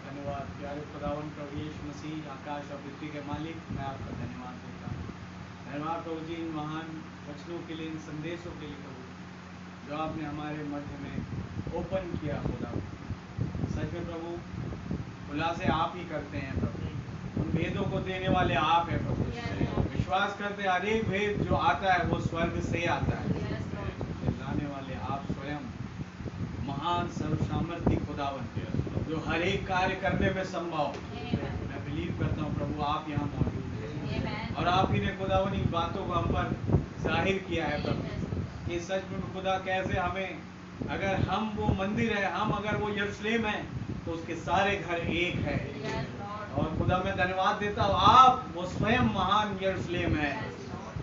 धन्यवाद प्यारे खुदावन प्रभु यीशु मसीह, आकाश और पृथ्वी के मालिक, मैं आपका धन्यवाद देता हूँ। धन्यवाद प्रभु जी इन महान वचनों के लिए, इन संदेशों के लिए प्रभु, जो आपने हमारे मध्य में ओपन किया खुदा। सच में प्रभु खुलासे आप ही करते हैं प्रभु, उन भेदों को देने वाले आप हैं प्रभु। विश्वास करते हर एक भेद जो आता है वो स्वर्ग से आता है, लाने वाले आप स्वयं महान सर्वसामर्थी खुदावन, जो हर एक कार्य करने में संभव। मैं बिलीव करता हूँ प्रभु आप यहाँ मौजूद हैं और आप ही ने खुदावन इन बातों को हम पर जाहिर किया है प्रभु, कि सच में खुदा कैसे हमें, अगर हम वो मंदिर है, हम अगर वो यरूशलेम है, तो उसके सारे घर एक है। और खुदा मैं धन्यवाद देता हूँ, आप वो स्वयं महान यरूशलेम है,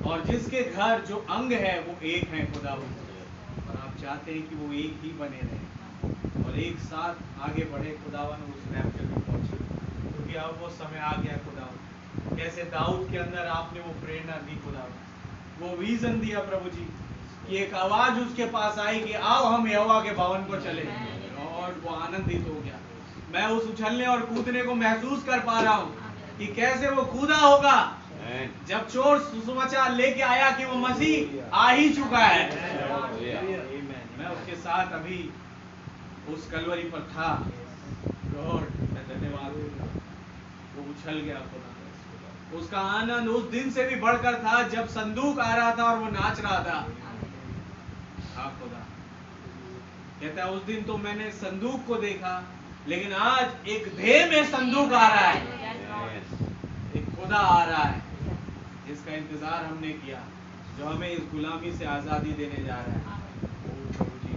और जिसके घर जो अंग है वो एक है खुदा। और आप चाहते हैं कि वो एक ही बने रहे और एक साथ आगे बढ़े खुदावन, उस रैप्चर में पहुंचे, क्योंकि अब वो समय आ गया खुदावन। कैसे दाऊद के अंदर आपने वो प्रेरणा दी खुदावन, वो विजन दिया प्रभु जी, कि एक आवाज उसके पास आई कि आओ हम यहोवा के भवन को चले, और वो आनंदित हो गया। मैं उस उछलने और कूदने को महसूस कर पा रहा हूँ कि कैसे वो कूदा होगा जब चोर सुसमाचार लेके आया कि वो मसीह आ ही चुका है। मैं उसके साथ अभी उस कलवरी पर था, लॉर्ड मैं धन्यवाद दूंगा। वो उछल गया खुदा, उसका आनंद उस दिन से भी बढ़कर था जब संदूक आ रहा था और वो नाच रहा था। हाँ खुदा कहता है, उस दिन तो मैंने संदूक को देखा, लेकिन आज एक देह में संदूक आ रहा है, एक खुदा आ रहा है जिसका इंतजार हमने किया, जो हमें इस गुलामी से आजादी देने जा रहा है। ओ प्रभु जी,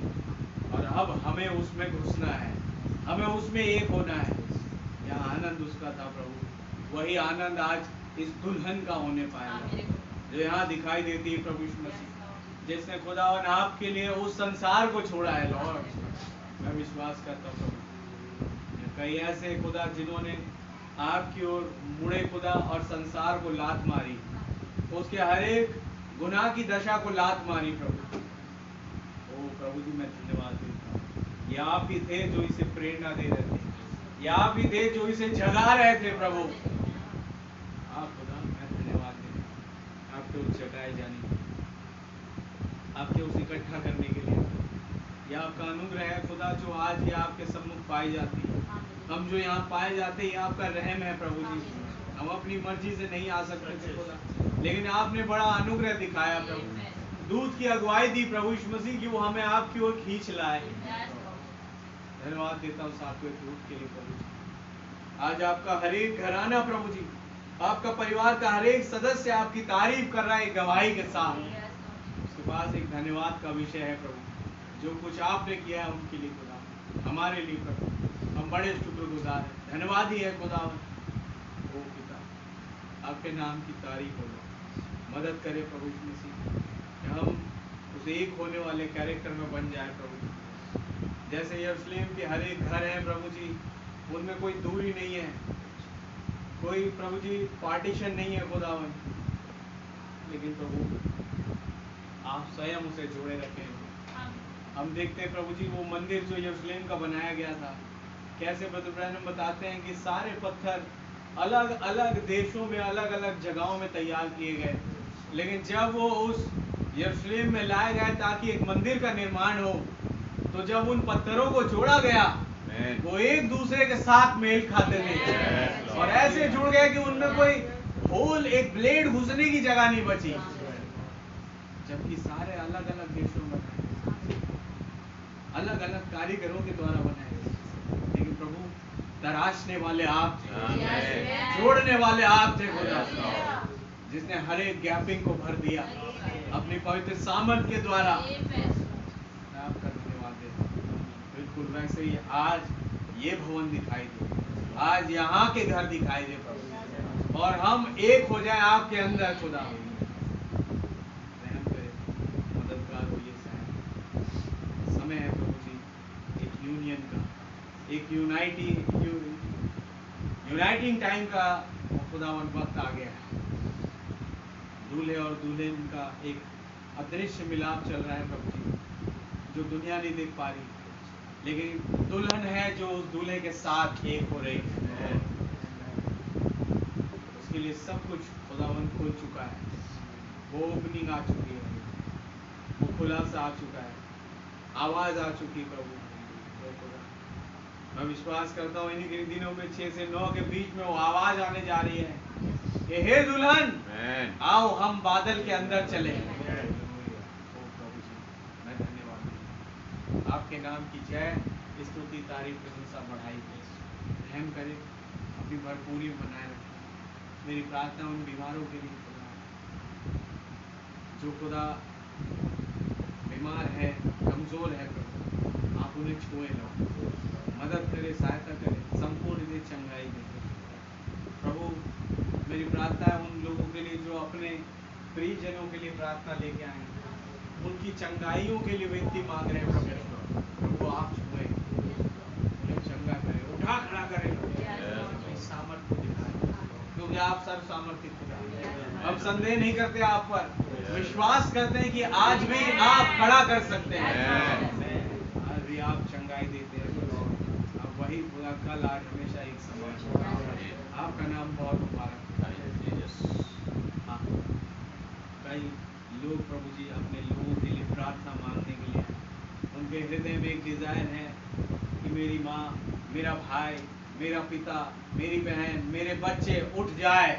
और अब हमें उसमें घुसना है, हमें उसमें एक होना है। यह आनंद उसका था प्रभु, वही आनंद आज इस दुल्हन का होने पाएगा जो यहाँ दिखाई देती है प्रभु यीशु मसीह, जिसने खुदावन आपके लिए उस संसार को छोड़ा है। लॉर्ड मैं विश्वास करता हूँ प्रभु, कई ऐसे खुदा जिन्होंने आपकी ओर मुड़े खुदा और संसार को लात मारी, उसके हर एक गुनाह की दशा को लात मारी प्रभु। ओ प्रभु जी मैं धन्यवाद देता हूँ, ये आप ही थे जो इसे प्रेरणा दे रहे थे, ये आप ही थे जो इसे जगा रहे थे प्रभु। आप खुदा मैं धन्यवाद देता हूँ आपके उस जगाए जाने, आपके उस इकट्ठा करने के लिए। यह आपका अनुग्रह है खुदा, जो आज ये आपके सम्मुख पाई जाती है। हम जो यहाँ पाए जाते हैं, ये आपका रहम है प्रभु जी। हम अपनी मर्जी से नहीं आ सकते थे खुदा, लेकिन आपने बड़ा अनुग्रह दिखाया प्रभु, दूध की अगुवाई दी प्रभु यीशु मसीह की, वो हमें आपकी ओर खींच लाए। धन्यवाद देता हूँ सातवें दूध के लिए प्रभु जी। आज आपका हर एक घराना प्रभु जी, आपका परिवार का हर एक सदस्य आपकी तारीफ कर रहा है गवाही के साथ। उसके पास एक धन्यवाद का विषय है प्रभु, जो कुछ आपने किया है उनके लिए खुदा, हमारे लिए प्रभु हम बड़े शुक्रगुजार हैं, धन्यवादी है खुदा। ओ पिता आपके नाम की तारीफ हो, मदद करे प्रभु यीशु मसीह कि हम उस एक होने वाले कैरेक्टर में बन जाए प्रभु। जैसे यरूशलेम के हर एक घर है प्रभु जी, उनमें कोई दूरी नहीं है, कोई प्रभु जी पार्टीशन नहीं है खुदावन, लेकिन प्रभु आप स्वयं उसे जोड़े रखे हैं। हम देखते हैं प्रभु जी वो मंदिर जो यरूशलेम का बनाया गया था, कैसे ब्रदर ब्रैनम बताते हैं कि सारे पत्थर अलग अलग देशों में अलग अलग जगहों में तैयार किए गए, लेकिन जब वो उस यरूशलेम में लाए गए ताकि एक मंदिर का निर्माण हो, तो जब उन पत्थरों को जोड़ा गया वो एक दूसरे के साथ मेल खाते थे और ऐसे जुड़ गए कि उनमें कोई होल, एक ब्लेड घुसने की जगह नहीं बची, जबकि सारे अलग अलग देशों में अलग अलग कारीगरों के द्वारा बनाए गए। लेकिन प्रभु तराशने वाले आप थे, जोड़ने वाले आप थे खुदा, जिसने हर एक गैपिंग को भर दिया अपनी पवित्र सामर्थ के द्वारा। मैं आपका धन्यवाद देता हूं। बिल्कुल वैसे ही आज ये भवन दिखाई दे, आज यहाँ के घर दिखाई दे प्रभु, और हम एक हो जाए आपके अंदर खुदा। रहम करे, मददगार हो, ये समय है प्रभु जी एक यूनियन का, एक यूनाइटिंग टाइम का खुदावन वक्त आ गया है। दूल्हे और दुल्हन का एक अदृश्य मिलाप चल रहा है प्रभु जी, जो दुनिया नहीं देख पा रही, लेकिन दुल्हन है जो उस दूल्हे के साथ एक हो रही है। उसके लिए सब कुछ खुदावन खुल चुका है, वो ओपनिंग आ चुकी है, वो खुलासा आ चुका है, आवाज आ चुकी प्रभु। मैं विश्वास करता हूँ इन्हीं के दिनों में 6 से 9 के बीच में वो आवाज आने जा रही है कि हे दुल्हन आओ हम बादल के अंदर चले। मैं धन्यवाद आपके नाम की जय, स्तुति, तारीफ, प्रशंसा बढ़ाई करे, रहम करे, अपनी भरपूरी बनाए रखे। मेरी प्रार्थना उन बीमारों के लिए खुदा, जो खुदा बीमार है, कमजोर है प्रभु, आप उन्हें छुए लो, मदद करे, सहायता करे, संपूर्ण रीति चंगाई दे प्रभु। मेरी प्रार्थना है उन लोगों के लिए जो अपने प्रियजनों के लिए प्रार्थना लेके आए, उनकी चंगाइयों के लिए विनती मांग रहे हैं प्रभु। आप छुए, उन्हें चंगा करें, उठा खड़ा करें, अपनी सामर्थ्य को दिखाएं, क्योंकि आप सर्व सामर्थ्य खुदा हैं। अब संदेह नहीं करते आप पर, विश्वास करते हैं कि आज भी आप खड़ा कर सकते हैं, आज भी आप चंगाई देते हैं। अब वही खुदा कल आज हमेशा एक समान। आपका नाम बहुत मुबारक। हाँ, कई लोग प्रभु जी अपने लोगों के लिए प्रार्थना मांगने के लिए, उनके हृदय में एक डिजायर है कि मेरी माँ, मेरा भाई, मेरा पिता, मेरी बहन, मेरे बच्चे उठ जाए।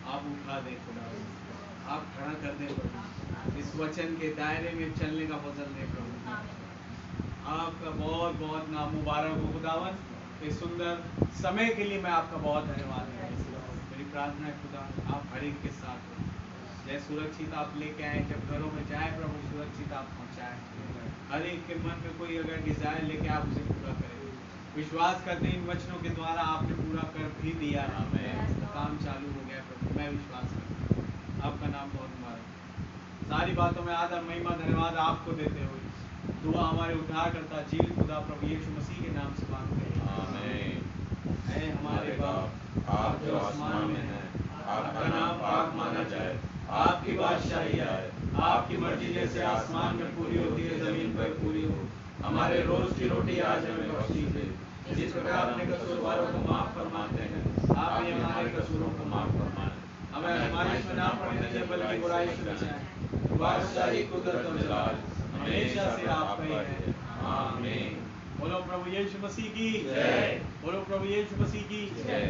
आप उठा दें खुदा, आप खड़ा कर दें प्रभु, इस वचन के दायरे में चलने का वचन दें प्रभु। आपका बहुत बहुत नाम मुबारक हो खुदावन। इस सुंदर समय के लिए मैं आपका बहुत धन्यवाद करता हूँ। मेरी प्रार्थना है खुदा, आप हर एक के साथ हो, जय सुरक्षित आप लेके आए, जब घरों में जाए प्रभु सुरक्षित आप पहुँचाए। हर एक के मन में कोई अगर डिजायर लेके आप उसे पूरा करें। विश्वास करते हैं इन वचनों के द्वारा आपने पूरा कर भी दिया, काम चालू हो गया प्रभु। मैं विश्वास करता हूँ, आपका नाम बहुत मुबारक। सारी बातों में आदर महिमा धन्यवाद आपको देते हुए दुआ हमारे उद्धारकर्ता जीवित खुदा प्रभु यीशु मसीह के नाम से मांगते हैं, आमीन। ऐ हमारे बाप, आप जो आसमान में हैं, आपका नाम पाक माना जाए, आपकी बादशाही आए, आपकी मर्जी जैसे आसमान में पूरी होती है जमीन पर पूरी हो। हमारे रोज की रोटी आज हमें बख्श दीजिए, जिस प्रकार अपने कसूरवारों को माफ फरमाते हैं, आप भी हमारे कसूरों को माफ फरमाएं। हमें हमारी में ना पड़ने से बल्कि बुराई से बचाएं। बादशाही कुदरत और जलाल हमेशा से आपका ही है, आमीन। बोलो प्रभु यीशु मसीह की जय, बोलो प्रभु यीशु मसीह की जय।